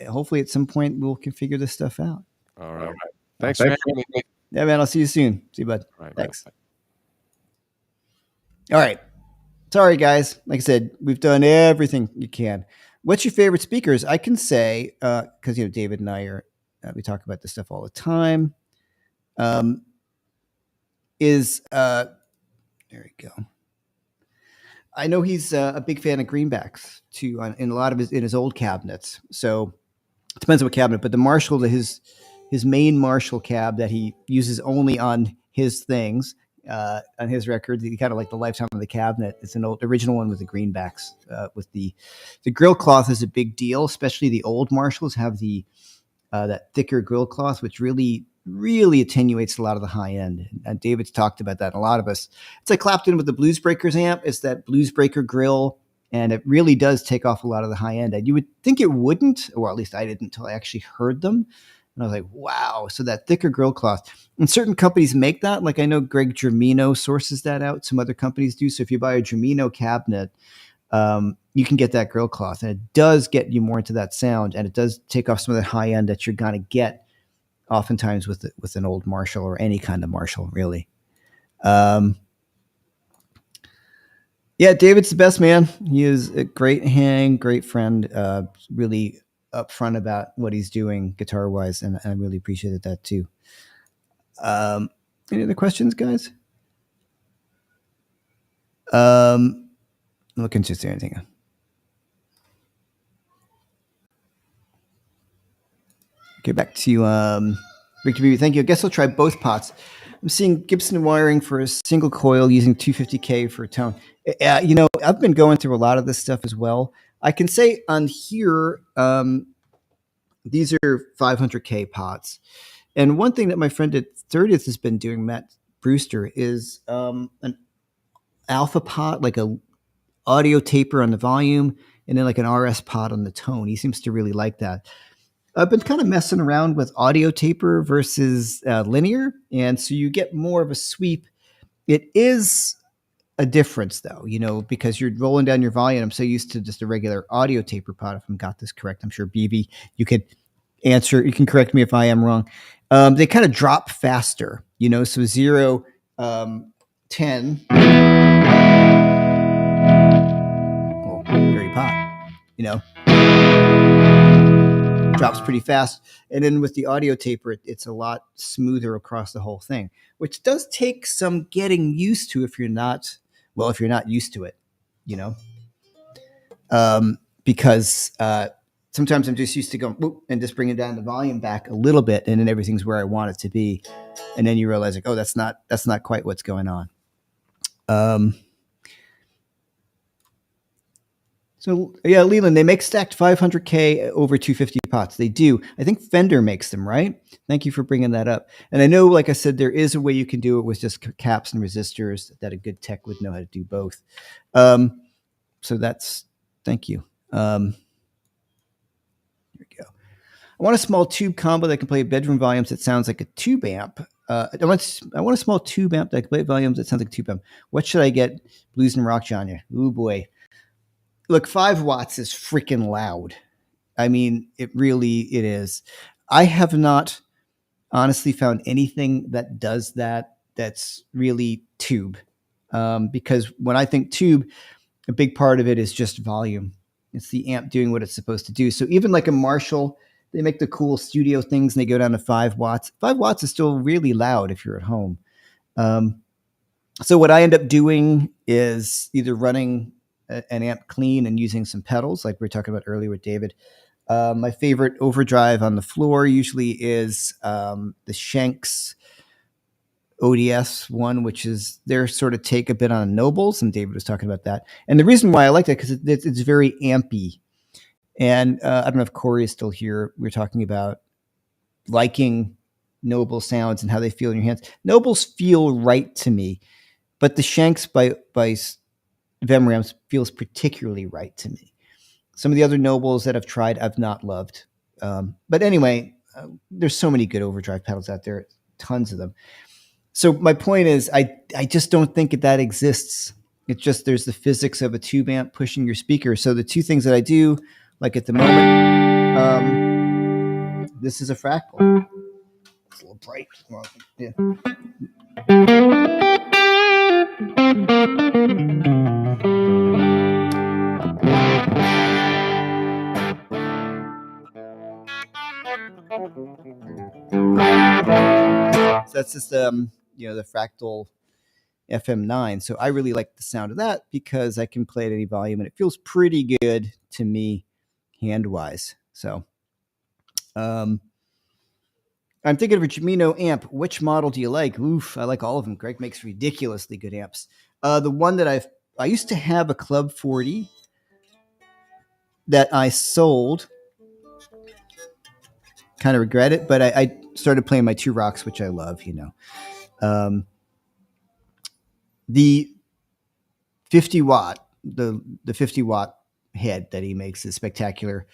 hopefully at some point we'll can figure this stuff out. All right. Thanks for having me. Yeah, man. I'll see you soon. See you, bud. All right, Thanks. All right. Sorry, guys. Like I said, we've done everything you can. What's your favorite speakers? I can say, because David and I we talk about this stuff all the time. There we go. I know he's a big fan of greenbacks too, in a lot of his old cabinets. So it depends on what cabinet, but the Marshall, his main Marshall cab that he uses only on his things, on his records, he kind of like the lifetime of the cabinet. It's an old original one with the greenbacks. With the grill cloth is a big deal, especially the old Marshalls have that thicker grill cloth, which really attenuates a lot of the high end. And David's talked about that. A lot of us, it's like Clapton with the Blues Breakers amp. It's that Blues Breaker grill, and it really does take off a lot of the high end. And you would think it wouldn't, or at least I didn't until I actually heard them. And I was like, wow. So that thicker grill cloth. And certain companies make that. Like I know Greg Germino sources that out. Some other companies do. So if you buy a Germino cabinet, you can get that grill cloth, and it does get you more into that sound, and it does take off some of the high end that you're going to get oftentimes with an old Marshall or any kind of Marshall, really. Yeah, David's the best, man. He is a great hang, great friend, really upfront about what he's doing guitar wise, and I really appreciated that too. Any other questions, guys? Looking to see anything. Okay, back to Victor BB. Thank you. I guess I'll try both pots. I'm seeing Gibson wiring for a single coil using 250K for a tone. I've been going through a lot of this stuff as well. I can say on here, these are 500K pots. And one thing that my friend at 30th has been doing, Matt Brewster, is an alpha pot, like a audio taper on the volume, and then like an RS pot on the tone. He seems to really like that. I've been kind of messing around with audio taper versus linear, and so you get more of a sweep. It is a difference, though, because you're rolling down your volume. I'm so used to just a regular audio taper pot. If I got this correct, I'm sure BB, you could answer. You can correct me if I am wrong. They kind of drop faster, so 0, 10. Oh, dirty pot, drops pretty fast. And then with the audio taper, it's a lot smoother across the whole thing, which does take some getting used to if you're not used to it, because sometimes I'm just used to going whoop, and just bringing down the volume back a little bit, and then everything's where I want it to be. And then you realize like, oh, that's not quite what's going on. So yeah, Leland, they make stacked 500K over 250 pots. They do. I think Fender makes them, right? Thank you for bringing that up. And I know, like I said, there is a way you can do it with just caps and resistors that a good tech would know how to do both. So thank you. Here we go. I want a small tube combo that can play bedroom volumes that sounds like a tube amp. I want a small tube amp that can play volumes that sounds like a tube amp. What should I get? Blues and rock genre. Oh boy. Look, 5 watts is freaking loud. I mean, it is. I have not honestly found anything that does that that's really tube. Because when I think tube, a big part of it is just volume. It's the amp doing what it's supposed to do. So even like a Marshall, they make the cool studio things and they go down to 5 watts. 5 watts is still really loud if you're at home. So what I end up doing is either running an amp clean and using some pedals like we were talking about earlier with David. My favorite overdrive on the floor usually is the Shanks ODS one, which is their sort of take a bit on Nobles, and David was talking about that. And the reason why I like that because it's very ampy. And I don't know if Corey is still here. We were talking about liking Noble sounds and how they feel in your hands. Nobles feel right to me, but the Shanks by Vemrams feels particularly right to me. Some of the other Nobles that I've tried, I've not loved. But anyway, there's so many good overdrive pedals out there, tons of them. So my point is, I just don't think that exists. It's just there's the physics of a tube amp pushing your speaker. So the two things that I do, like at the moment, this is a fractal. It's a little bright. Well, yeah. So that's just the fractal FM9. So I really like the sound of that because I can play at any volume and it feels pretty good to me hand wise. So I'm thinking of a Jimino amp. Which model do you like? Oof, I like all of them. Greg makes ridiculously good amps. The one that I used to have a Club 40 that I sold. Kind of regret it, but I started playing my 2 Rocks, which I love, the 50 watt, the 50 watt head that he makes is spectacular.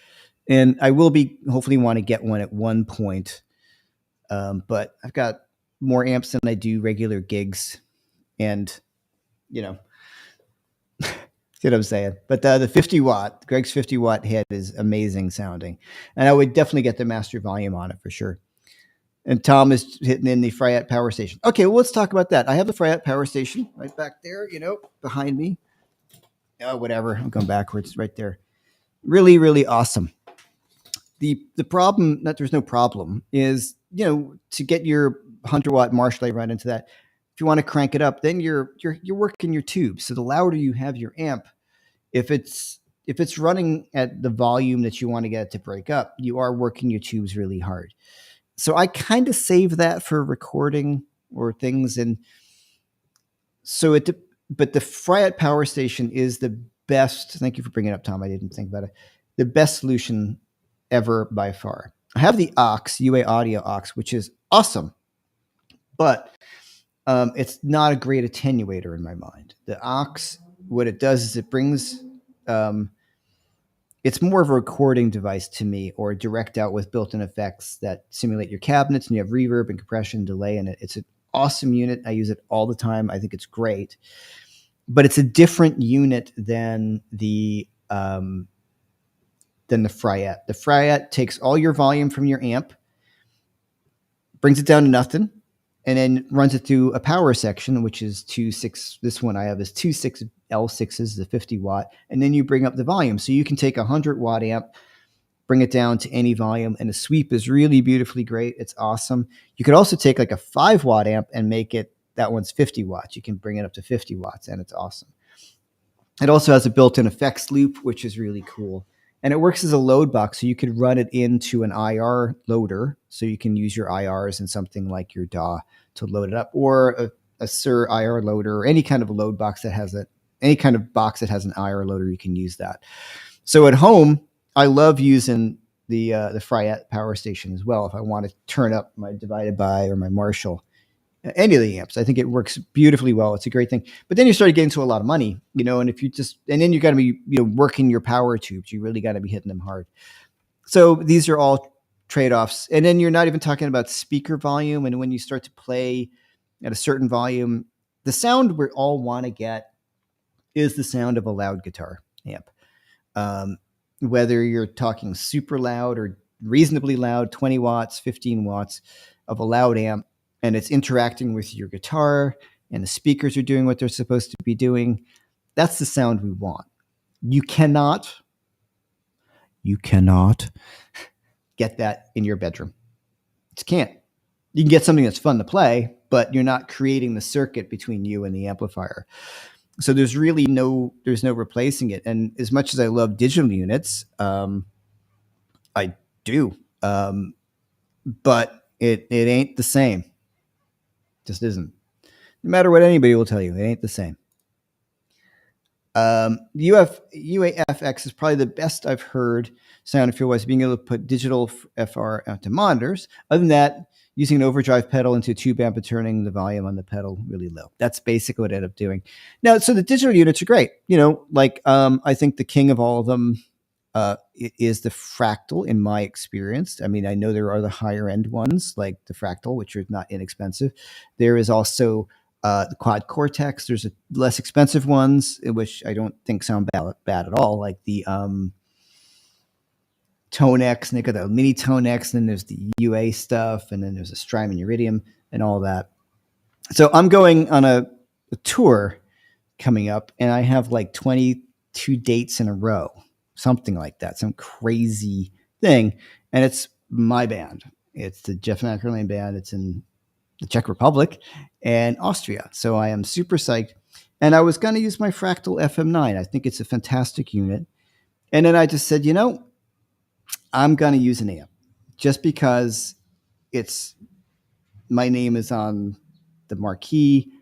And I will hopefully want to get one at one point. But I've got more amps than I do regular gigs. And, see what I'm saying? But the 50 watt, Greg's 50 watt head is amazing sounding. And I would definitely get the master volume on it for sure. And Tom is hitting in the Fryette power station. Okay, well, let's talk about that. I have the Fryette power station right back there, behind me. Oh, whatever. I'm going backwards right there. Really, really awesome. The problem, there's no problem, is, to get your 100 watt Marshall, I run into that. If you want to crank it up, then you're working your tubes. So the louder you have your amp, if it's running at the volume that you want to get it to break up, you are working your tubes really hard. So I kind of save that for recording or things. And so but the Fryette Power Station is the best. Thank you for bringing it up, Tom. I didn't think about it. The best solution ever by far. I have the aux, UA Audio aux, which is awesome, but it's not a great attenuator in my mind. The aux, what it does is it brings, it's more of a recording device to me, or direct out with built-in effects that simulate your cabinets, and you have reverb and compression, delay in it. It's an awesome unit. I use it all the time. I think it's great, but it's a different unit than the Fryette. The Fryette takes all your volume from your amp, brings it down to nothing, and then runs it through a power section, which is 2.6. This one I have is 2.6 L6s, the 50 watt, and then you bring up the volume. So you can take a 100 watt amp, bring it down to any volume, and the sweep is really beautifully great. It's awesome. You could also take like a 5 watt amp and make it, that one's 50 watts. You can bring it up to 50 watts, and it's awesome. It also has a built-in effects loop, which is really cool. And it works as a load box, so you could run it into an IR loader. So you can use your IRs in something like your DAW to load it up, or a SIR IR loader, or any kind of a load box that has any kind of box that has an IR loader. You can use that. So at home, I love using the Fryette Power Station as well. If I want to turn up my divided by or my Marshall, any of the amps, I think it works beautifully well. It's a great thing. But then you start getting to a lot of money, and if you and then you got to be, working your power tubes. You really got to be hitting them hard. So these are all trade-offs. And then you're not even talking about speaker volume. And when you start to play at a certain volume, the sound we all want to get is the sound of a loud guitar amp. Whether you're talking super loud or reasonably loud, 20 watts, 15 watts of a loud amp, and it's interacting with your guitar, and the speakers are doing what they're supposed to be doing, that's the sound we want. You cannot get that in your bedroom. Just can't. You can get something that's fun to play, but you're not creating the circuit between you and the amplifier. So there's really no replacing it. And as much as I love digital units, I do, but it ain't the same. Just isn't. No matter what anybody will tell you, it ain't the same. UAFX is probably the best I've heard sound and feel wise, being able to put digital FR onto monitors. Other than that, using an overdrive pedal into a tube amp and turning the volume on the pedal really low. That's basically what I ended up doing. Now, so the digital units are great. I think the king of all of them is the Fractal, in my experience. I mean, I know there are the higher end ones like the Fractal, which are not inexpensive. There is also the Quad Cortex. There's less expensive ones, which I don't think sound bad at all, like the Tone-X, and they got the mini Tone-X, and then there's the UA stuff, and then there's a Strymon Iridium and all that. So I'm going on a tour coming up, and I have like 22 dates in a row, something like that, some crazy thing. And it's my band. It's the Jeff McErlane band. It's in the Czech Republic and Austria. So I am super psyched. And I was going to use my Fractal FM9. I think it's a fantastic unit. And then I just said, I'm going to use an amp just because my name is on the marquee.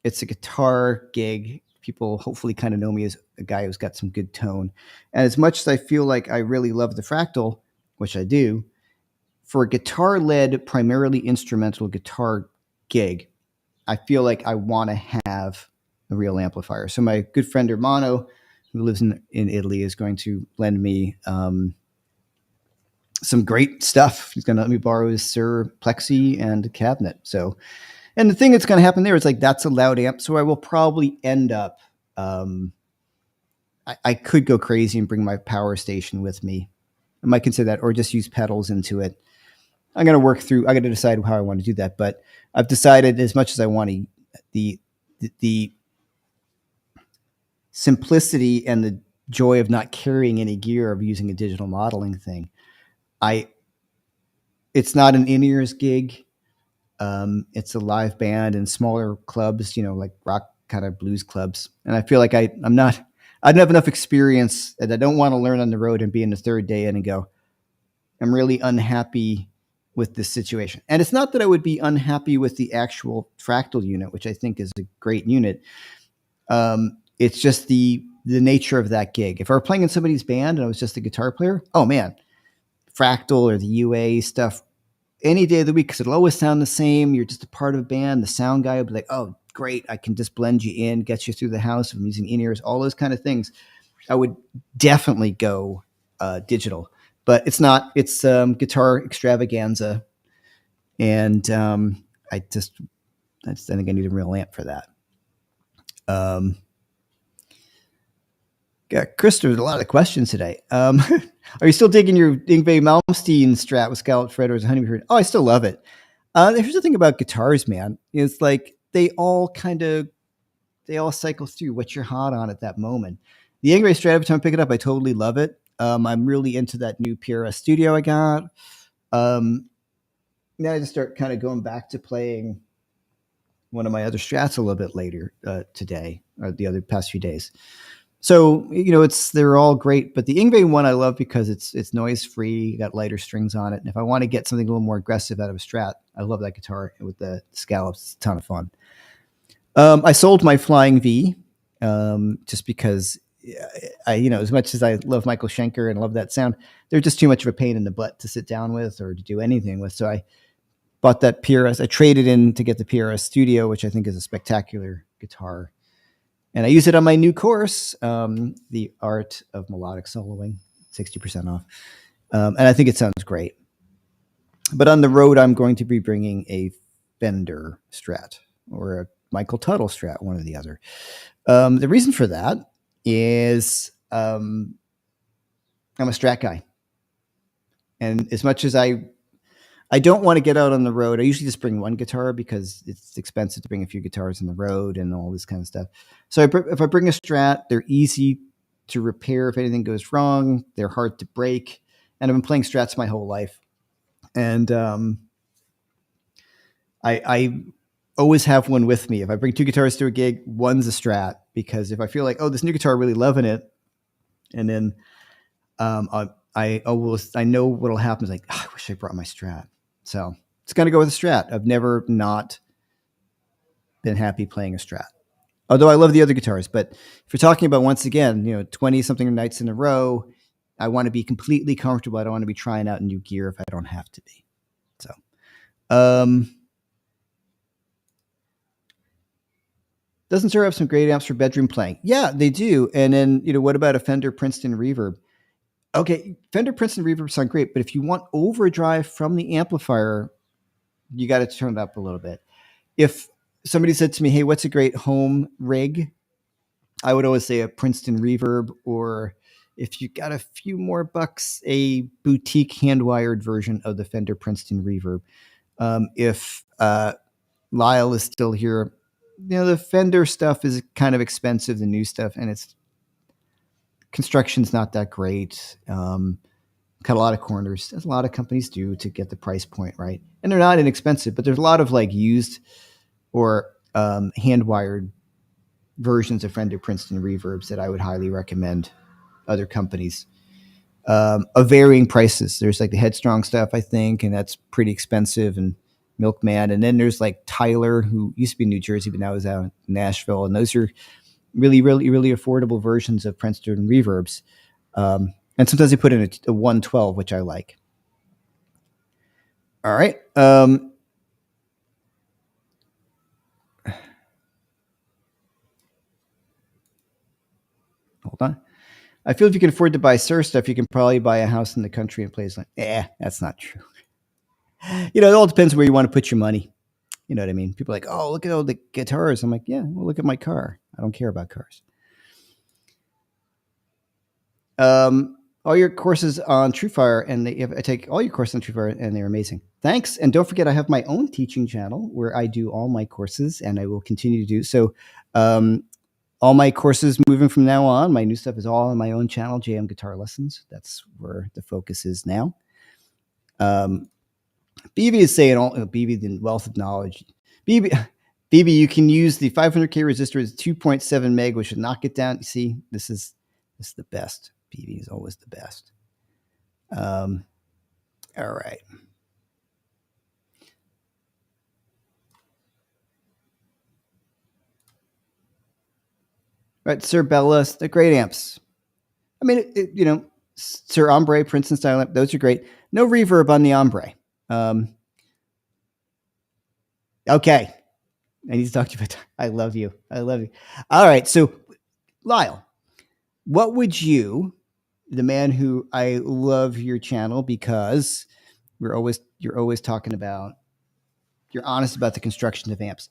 It's a guitar gig. People hopefully kind of know me as a guy who's got some good tone. And as much as I feel like I really love the Fractal, which I do, for a guitar-led, primarily instrumental guitar gig, I feel like I want to have a real amplifier. So my good friend Hermano, who lives in Italy, is going to lend me some great stuff. He's going to let me borrow his Sir Plexi and a cabinet. So, and the thing that's going to happen there is like, that's a loud amp. So I will probably end up, I could go crazy and bring my power station with me. I might consider that, or just use pedals into it. I'm going to work through, I got to decide how I want to do that. But I've decided, as much as I want to, the simplicity and the joy of not carrying any gear, of using a digital modeling thing, it's not an in-ears gig. It's a live band in smaller clubs, like rock kind of blues clubs. And I feel like I don't have enough experience, and I don't want to learn on the road and be in the third day in and go, I'm really unhappy with this situation. And it's not that I would be unhappy with the actual Fractal unit, which I think is a great unit. It's just the nature of that gig. If I were playing in somebody's band and I was just a guitar player, oh man, Fractal or the UA stuff any day of the week, because it'll always sound the same. You're just a part of a band. The sound guy will be like, oh, great, I can just blend you in, get you through the house. I'm using in-ears, all those kind of things. I would definitely go digital, but it's not. It's guitar extravaganza, and I think I need a real amp for that. Yeah, Chris, there's a lot of questions today. Are you still digging your Yngwie Malmsteen Strat with Scalloped Fret or is Honeybird? Oh, I still love it. Here's the thing about guitars, man. It's like they all cycle through what you're hot on at that moment. The Yngwie Strat, every time I pick it up, I totally love it. I'm really into that new PRS Studio I got. Now I just start kind of going back to playing one of my other Strats a little bit later today, or the other past few days. So, they're all great, but the Yngwie one I love because it's noise free, got lighter strings on it. And if I want to get something a little more aggressive out of a Strat, I love that guitar with the scallops. It's a ton of fun. I sold my Flying V just because as much as I love Michael Schenker and love that sound, they're just too much of a pain in the butt to sit down with or to do anything with. So I bought that PRS. I traded in to get the PRS Studio, which I think is a spectacular guitar. And I use it on my new course, The Art of Melodic Soloing, 60% off. And I think it sounds great. But on the road, I'm going to be bringing a Fender Strat or a Michael Tuttle Strat, one or the other. The reason for that is I'm a Strat guy. And as much as I don't want to get out on the road, I usually just bring one guitar because it's expensive to bring a few guitars on the road and all this kind of stuff. So if I bring a Strat, they're easy to repair if anything goes wrong. They're hard to break. And I've been playing Strats my whole life. And I always have one with me. If I bring two guitars to a gig, one's a Strat, because if I feel like, oh, this new guitar, really loving it, and then I know what'll happen is like, oh, I wish I brought my Strat. So it's going to go with a Strat. I've never not been happy playing a Strat. Although I love the other guitars, but if you're talking about, once again, 20 something nights in a row, I want to be completely comfortable. I don't want to be trying out new gear if I don't have to be. So, doesn't Sir have some great amps for bedroom playing? Yeah, they do. And then, what about a Fender Princeton Reverb? Okay, Fender Princeton Reverb sound great, but if you want overdrive from the amplifier, you got to turn it up a little bit. If somebody said to me, hey, what's a great home rig? I would always say a Princeton Reverb, or if you got a few more bucks, a boutique hand-wired version of the Fender Princeton Reverb. If Lyle is still here, the Fender stuff is kind of expensive, the new stuff, and it's construction's not that great. Cut a lot of corners, as a lot of companies do, to get the price point right. And they're not inexpensive, but there's a lot of like used or hand-wired versions of Fender Princeton Reverbs that I would highly recommend other companies of varying prices. There's like the Headstrong stuff, I think, and that's pretty expensive, and Milkman. And then there's like Tyler, who used to be in New Jersey, but now is out in Nashville. And those are really, really, really affordable versions of Princeton Reverbs. And sometimes they put in a 112, which I like. All right. Hold on. I feel if you can afford to buy Sir stuff, you can probably buy a house in the country and places like, that's not true. It all depends where you want to put your money. You know what I mean? People are like, oh, look at all the guitars. I'm like, yeah, well, look at my car. I don't care about cars. All your courses on TrueFire, and I take all your courses on TrueFire, and they're amazing. Thanks. And don't forget, I have my own teaching channel where I do all my courses, and I will continue to do so. All my courses moving from now on, my new stuff is all on my own channel, JM Guitar Lessons. That's where the focus is now. BB is saying all BB the wealth of knowledge. BB BB, you can use the 500K resistor as 2.7 meg, which should knock it down. You see, this is the best. BB is always the best. All right. Right, Sir Bellas, the great amps. I mean, Sir Ombre, Princeton style amp, those are great. No reverb on the Ombre. Okay. I need to talk to you about that. I love you. I love you. All right. So, Lyle, what would you, the man who I love your channel because you're always talking about, you're honest about the construction of amps.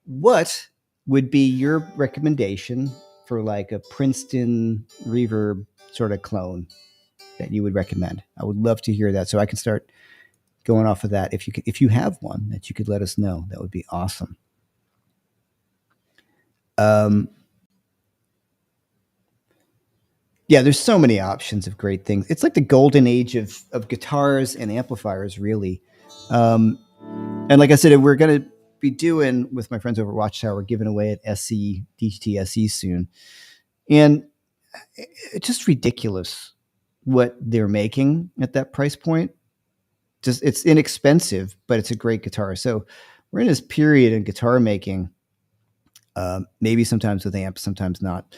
What would be your recommendation for like a Princeton reverb sort of clone that you would recommend? I would love to hear that so I can start going off of that. If you have one that you could let us know, that would be awesome. Yeah, there's so many options of great things. It's like the golden age of guitars and amplifiers, really. And like I said, we're going to be doing with my friends over at Watchtower, giving away at SE, DGT SE soon. And it's just ridiculous what they're making at that price point. Just it's inexpensive, but it's a great guitar. So we're in this period in guitar making, maybe sometimes with amps, sometimes not.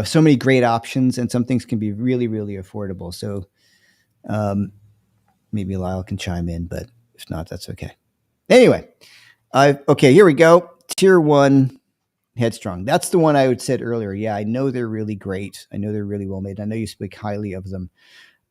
So many great options, and some things can be really, really affordable. So maybe Lyle can chime in, but if not, that's okay. Anyway, okay, here we go. Tier 1 Headstrong. That's the one I said earlier. Yeah, I know they're really great. I know they're really well made. I know you speak highly of them.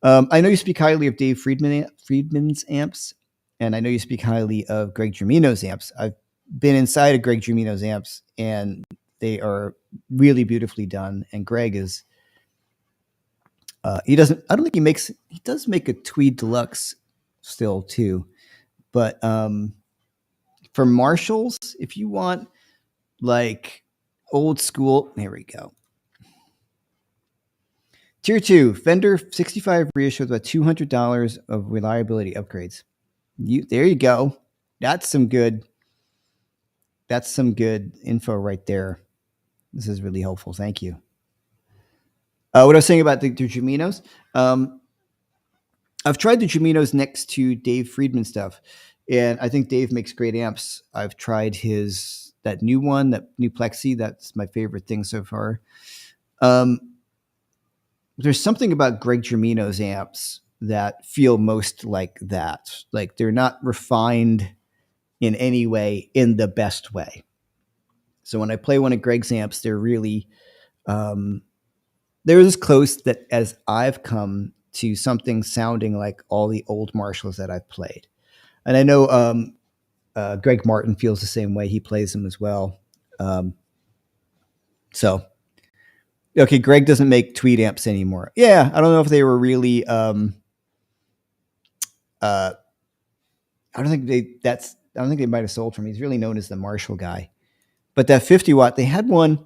I know you speak highly of Dave Friedman's amps, and I know you speak highly of Greg Germino's amps. I've been inside of Greg Germino's amps, and they are really beautifully done. And Greg is, he doesn't, I don't think he does make a Tweed Deluxe still too. But for Marshalls, if you want like old school, here we go. Tier 2, Fender 65 reissue with about $200 of reliability upgrades. There you go. That's some good info right there. This is really helpful. Thank you. What I was saying about the Geminos, I've tried the Geminos next to Dave Friedman stuff, and I think Dave makes great amps. I've tried that new one, that new Plexi. That's my favorite thing so far. There's something about Greg Germino's amps that feel most like that. Like they're not refined in any way, in the best way. So when I play one of Greg's amps, they're really, they're as close that as I've come to something sounding like all the old Marshalls that I've played. And I know Greg Martin feels the same way. He plays them as well. So, okay, Greg doesn't make Tweed amps anymore. Yeah, I don't know if they were really. I don't think they might have sold from. He's really known as the Marshall guy. But that 50 watt, they had one.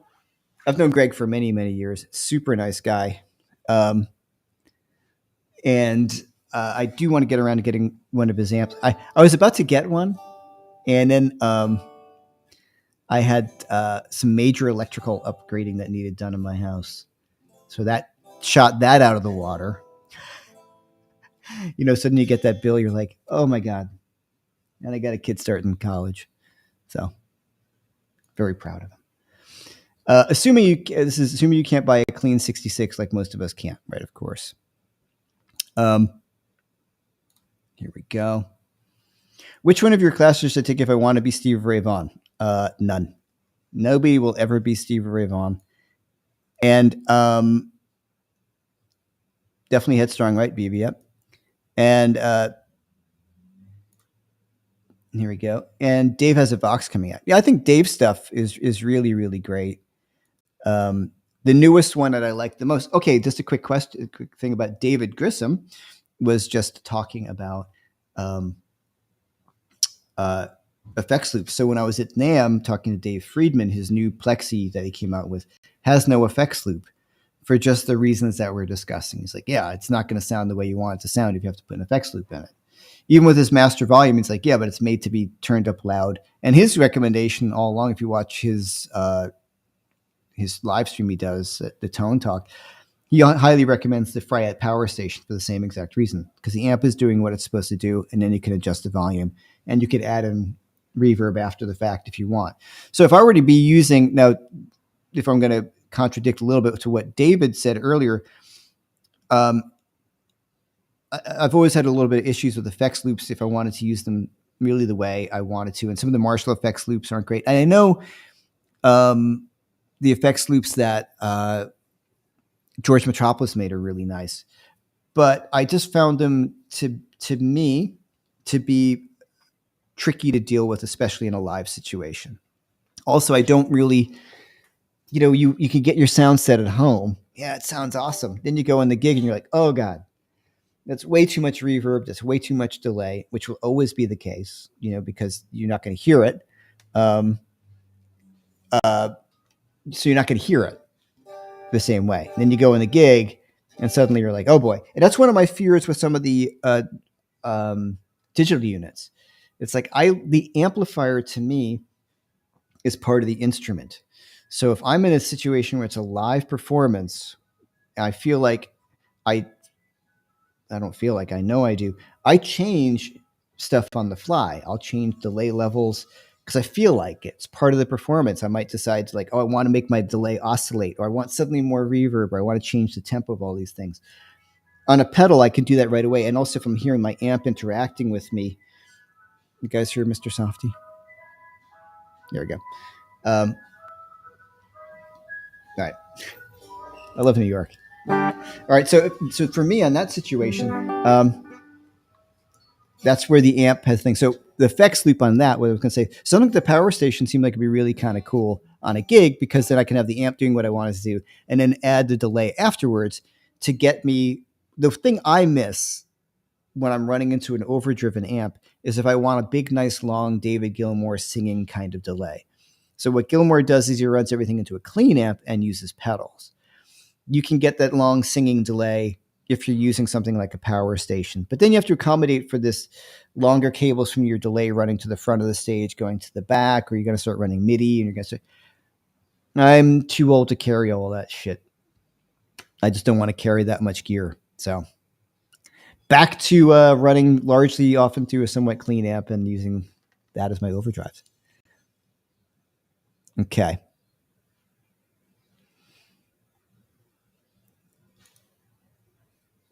I've known Greg for many, many years. Super nice guy. And I do want to get around to getting one of his amps. I was about to get one, and then I had some major electrical upgrading that needed done in my house. So that shot that out of the water. Suddenly you get that bill, you're like, oh my God. And I got a kid starting college. So very proud of him. Assuming you can't buy a clean 66 like most of us can't, right? Of course. Here we go. Which one of your classes should I take if I want to be Steve Ray Vaughan? None. Nobody will ever be Steve Ray Vaughan. And definitely Headstrong, right, BB? Yep. And here we go. And Dave has a box coming out. Yeah, I think Dave's stuff is really, really great. The newest one that I like the most. Okay, just a quick thing about David Grissom was just talking about effects loops. So when I was at NAMM talking to Dave Friedman, his new Plexi that he came out with has no effects loop for just the reasons that we're discussing. He's like, yeah, it's not going to sound the way you want it to sound if you have to put an effects loop in it. even with his master volume, it's like, yeah, but it's made to be turned up loud. And his recommendation all along, if you watch his live stream he does, the Tone Talk, he highly recommends the Fryette Power Station for the same exact reason, because the amp is doing what it's supposed to do, and then you can adjust the volume, and you could add in reverb after the fact if you want. So if I were to be using now, if I'm going to contradict a little bit to what David said earlier, I've always had a little bit of issues with effects loops if I wanted to use them really the way I wanted to, and some of the Marshall effects loops aren't great. And I know the effects loops that George Metropolis made are really nice, but I just found them to me to be tricky to deal with, especially in a live situation. Also, I don't really, you can get your sound set at home. Yeah, it sounds awesome. Then you go in the gig and you're like, oh God, that's way too much reverb. That's way too much delay, which will always be the case, because you're not going to hear it. So you're not going to hear it the same way. And then you go in the gig and suddenly you're like, oh boy. And that's one of my fears with some of the digital units. It's like the amplifier to me is part of the instrument. So if I'm in a situation where it's a live performance, I feel like I don't feel like, I know I do. I change stuff on the fly. I'll change delay levels because I feel like it's part of the performance. I might decide to I want to make my delay oscillate, or I want suddenly more reverb, or I want to change the tempo of all these things. On a pedal, I can do that right away. And also if I'm hearing my amp interacting with me, you guys hear Mr. Softy? There we go. All right. I love New York. All right. So for me on that situation, that's where the amp has things. So the effects loop on that, what I was going to say, something like the Power Station seemed like it'd be really kind of cool on a gig, because then I can have the amp doing what I wanted to do and then add the delay afterwards to get me. The thing I miss when I'm running into an overdriven amp is if I want a big, nice, long David Gilmour singing kind of delay. So what Gilmour does is he runs everything into a clean amp and uses pedals. You can get that long singing delay if you're using something like a Power Station, but then you have to accommodate for this longer cables from your delay running to the front of the stage, going to the back, or you're going to start running MIDI, and you're going to say, I'm too old to carry all that shit. I just don't want to carry that much gear. So back to running largely often through a somewhat clean amp and using that as my overdrives. Okay.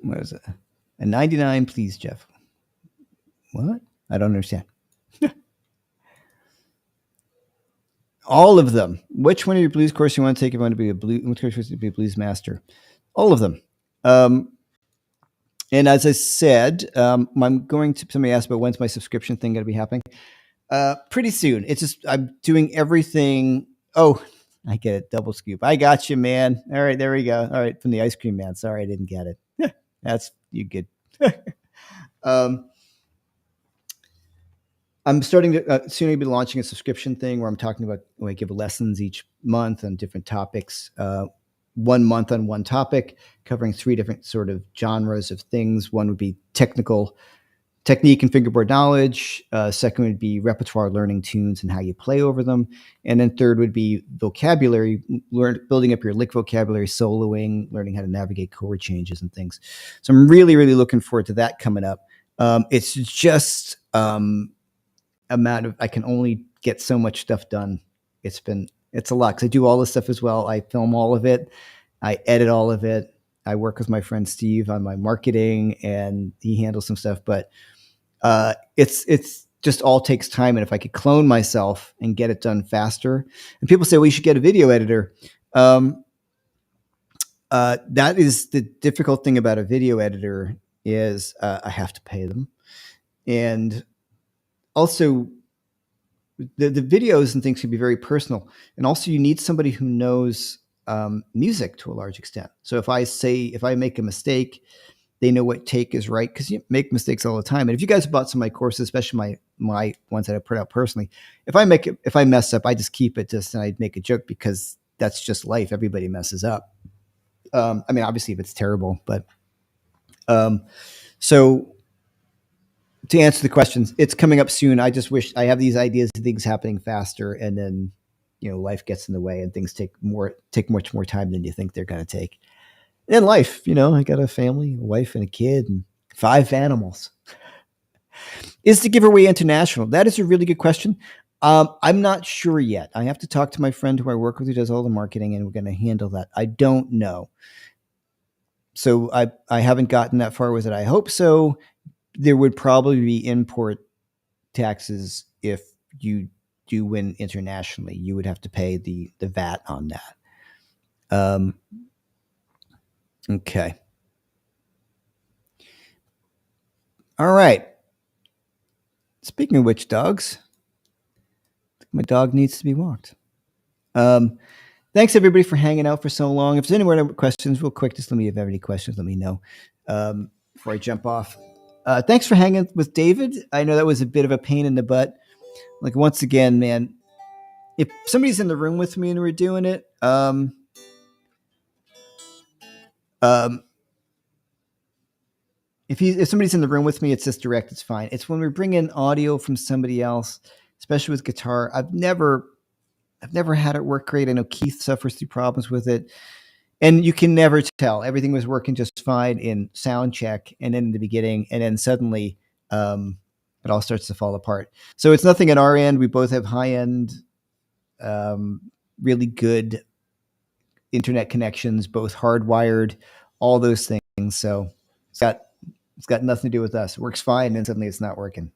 What is it? A 99, please, Jeff. What? I don't understand. All of them. Which one of your blues course you want to take if you want to be a blues master? All of them. And as I said, I'm going to, somebody asked about when's my subscription thing going to be happening. Pretty soon. It's just, I'm doing everything. Oh, I get it. Double scoop. I got you, man. All right, there we go. All right, from the ice cream man. Sorry, I didn't get it. That's you good. I'm starting to soon I'll be launching a subscription thing where I'm talking about when I give lessons each month on different topics. 1 month on one topic, covering 3 different sort of genres of things. One would be technique and fingerboard knowledge. Second would be repertoire, learning tunes and how you play over them. And then third would be vocabulary, building up your lick vocabulary, soloing, learning how to navigate chord changes and things. So I'm really, really looking forward to that coming up. It's just amount of, I can only get so much stuff done. It's a lot because I do all this stuff as well. I film all of it. I edit all of it. I work with my friend Steve on my marketing, and he handles some stuff. But it's just all takes time. And if I could clone myself and get it done faster, and people say, well, you should get a video editor. That is the difficult thing about a video editor is I have to pay them, and also the videos and things can be very personal, and also you need somebody who knows music to a large extent. So if I make a mistake, they know what take is right, because you make mistakes all the time. And if you guys bought some of my courses, especially my ones that I put out personally, if I mess up, I just keep it and I make a joke, because that's just life. Everybody messes up. I mean, obviously if it's terrible, but so to answer the questions, it's coming up soon. I just wish I have these ideas of things happening faster, and then life gets in the way, and things take much more time than you think they're going to take. And life, I got a family, a wife, and a kid, and 5 animals. Is the giveaway international? That is a really good question. I'm not sure yet. I have to talk to my friend who I work with who does all the marketing, and we're going to handle that. I don't know. So I haven't gotten that far with it. I hope so. There would probably be import taxes if you do win internationally. You would have to pay the VAT on that. Okay. All right. Speaking of which, dogs, my dog needs to be walked. Thanks everybody for hanging out for so long. If there's any more questions, real quick, just let me, if you have any questions, let me know before I jump off. Thanks for hanging with David. I know that was a bit of a pain in the butt. Like, once again, man, if somebody's in the room with me and we're doing it, if somebody's in the room with me, it's just direct. It's fine. It's when we bring in audio from somebody else, especially with guitar. I've never had it work great. I know Keith suffers through problems with it, and you can never tell. Everything was working just fine in sound check, and then in the beginning, and then suddenly it all starts to fall apart. So it's nothing at our end. We both have high end, really good internet connections, both hardwired, all those things. So it's got nothing to do with us. It works fine, and suddenly it's not working.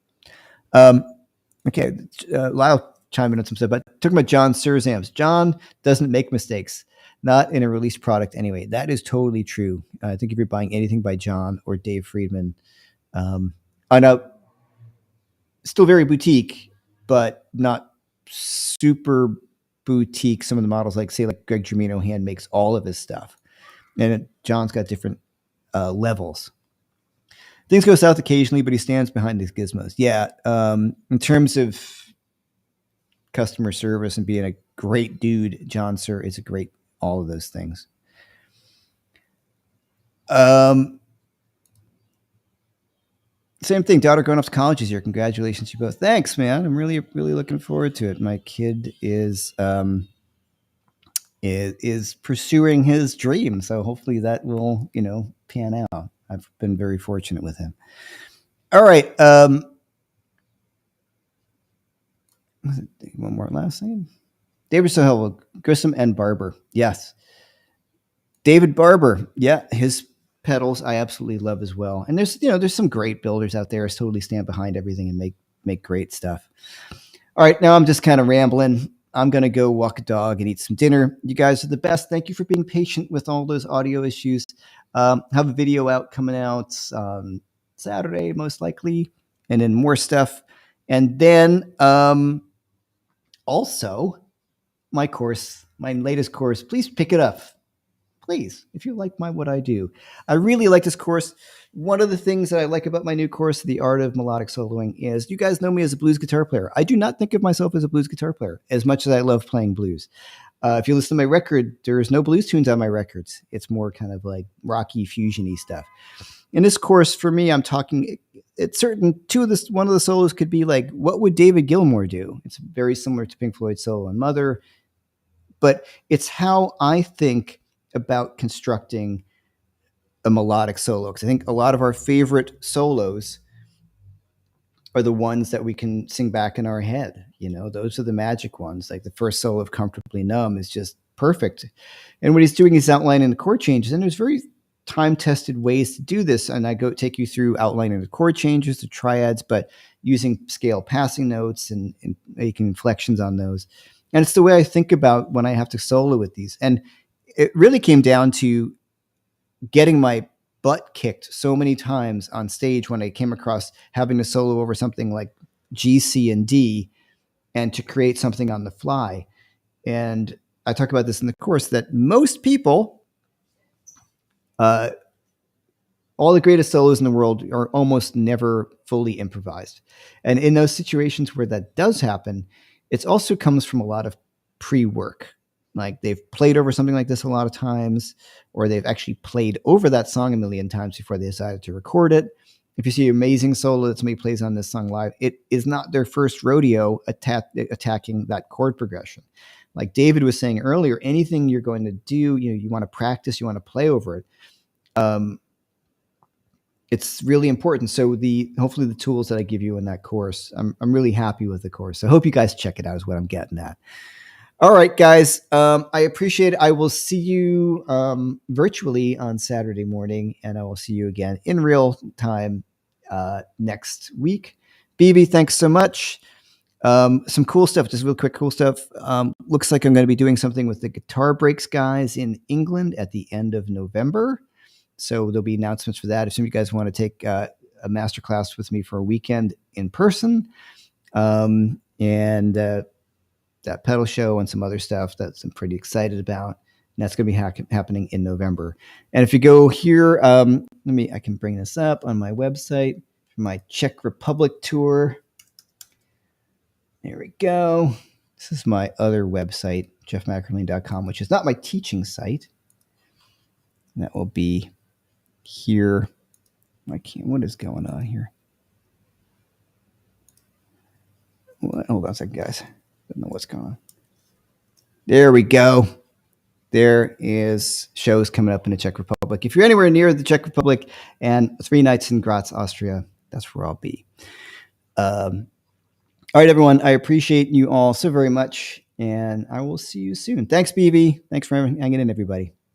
Okay, Lyle chimed in on some stuff, but talking about John Surzams. John doesn't make mistakes, not in a released product anyway. That is totally true. I think if you're buying anything by John or Dave Friedman, I know still very boutique, but not super boutique. Some of the models, like Greg Germino hand makes all of his stuff, and John's got different levels. Things go south occasionally, but he stands behind his gizmos. Yeah, in terms of customer service and being a great dude, John Sir is a great all of those things. Same thing. Daughter going off to college this year. Congratulations, you both. Thanks, man. I'm really looking forward to it. My kid is pursuing his dream, so hopefully that will pan out. I've been very fortunate with him. All right. One more last thing. David Sohel, Grissom and Barber. Yes. David Barber. Yeah. His pedals I absolutely love as well. And there's some great builders out there who totally stand behind everything and make great stuff. All right. Now I'm just kind of rambling. I'm going to go walk a dog and eat some dinner. You guys are the best. Thank you for being patient with all those audio issues. Have a video out coming out Saturday, most likely, and then more stuff. And then also my latest course, please pick it up. Please, if you like what I do. I really like this course. One of the things that I like about my new course, The Art of Melodic Soloing, is you guys know me as a blues guitar player. I do not think of myself as a blues guitar player as much as I love playing blues. If you listen to my record, there's no blues tunes on my records. It's more kind of like rocky, fusion-y stuff. In this course, for me, I'm talking it's certain one of the solos could be like, what would David Gilmour do? It's very similar to Pink Floyd's solo on Mother, but it's how I think about constructing a melodic solo, because I think a lot of our favorite solos are the ones that we can sing back in our head. Those are the magic ones. Like the first solo of Comfortably Numb is just perfect. And what he's doing is outlining the chord changes, and there's very time-tested ways to do this. And I take you through outlining the chord changes, the triads, but using scale passing notes and making inflections on those. And it's the way I think about when I have to solo with these. And it really came down to getting my butt kicked so many times on stage when I came across having to solo over something like G, C, and D, and to create something on the fly. And I talk about this in the course that most people, all the greatest solos in the world are almost never fully improvised. And in those situations where that does happen, it also comes from a lot of pre-work. Like they've played over something like this a lot of times, or they've actually played over that song a million times before they decided to record it. if you see amazing solo that somebody plays on this song live, it is not their first rodeo attacking that chord progression. Like David was saying earlier, anything you're going to do, you want to practice, you want to play over it. It's really important. So hopefully the tools that I give you in that course, I'm really happy with the course. So I hope you guys check it out is what I'm getting at. All right, guys. I appreciate it. I will see you virtually on Saturday morning, and I will see you again in real time next week. BB, thanks so much. Some cool stuff, just real quick cool stuff. Looks like I'm going to be doing something with the Guitar Breaks guys in England at the end of November. So there'll be announcements for that. If some of you guys want to take a masterclass with me for a weekend in person, and that pedal show and some other stuff that I'm pretty excited about. And that's going to be happening in November. And if you go here, I can bring this up on my website for my Czech Republic tour. There we go. This is my other website, jeffmackerling.com, which is not my teaching site. And that will be here. What is going on here? Hold on a second, guys. Don't know what's going on. There we go. There is shows coming up in the Czech Republic. If you're anywhere near the Czech Republic and 3 nights in Graz, Austria, that's where I'll be. All right, everyone. I appreciate you all so very much, and I will see you soon. Thanks, BB. Thanks for hanging in, everybody.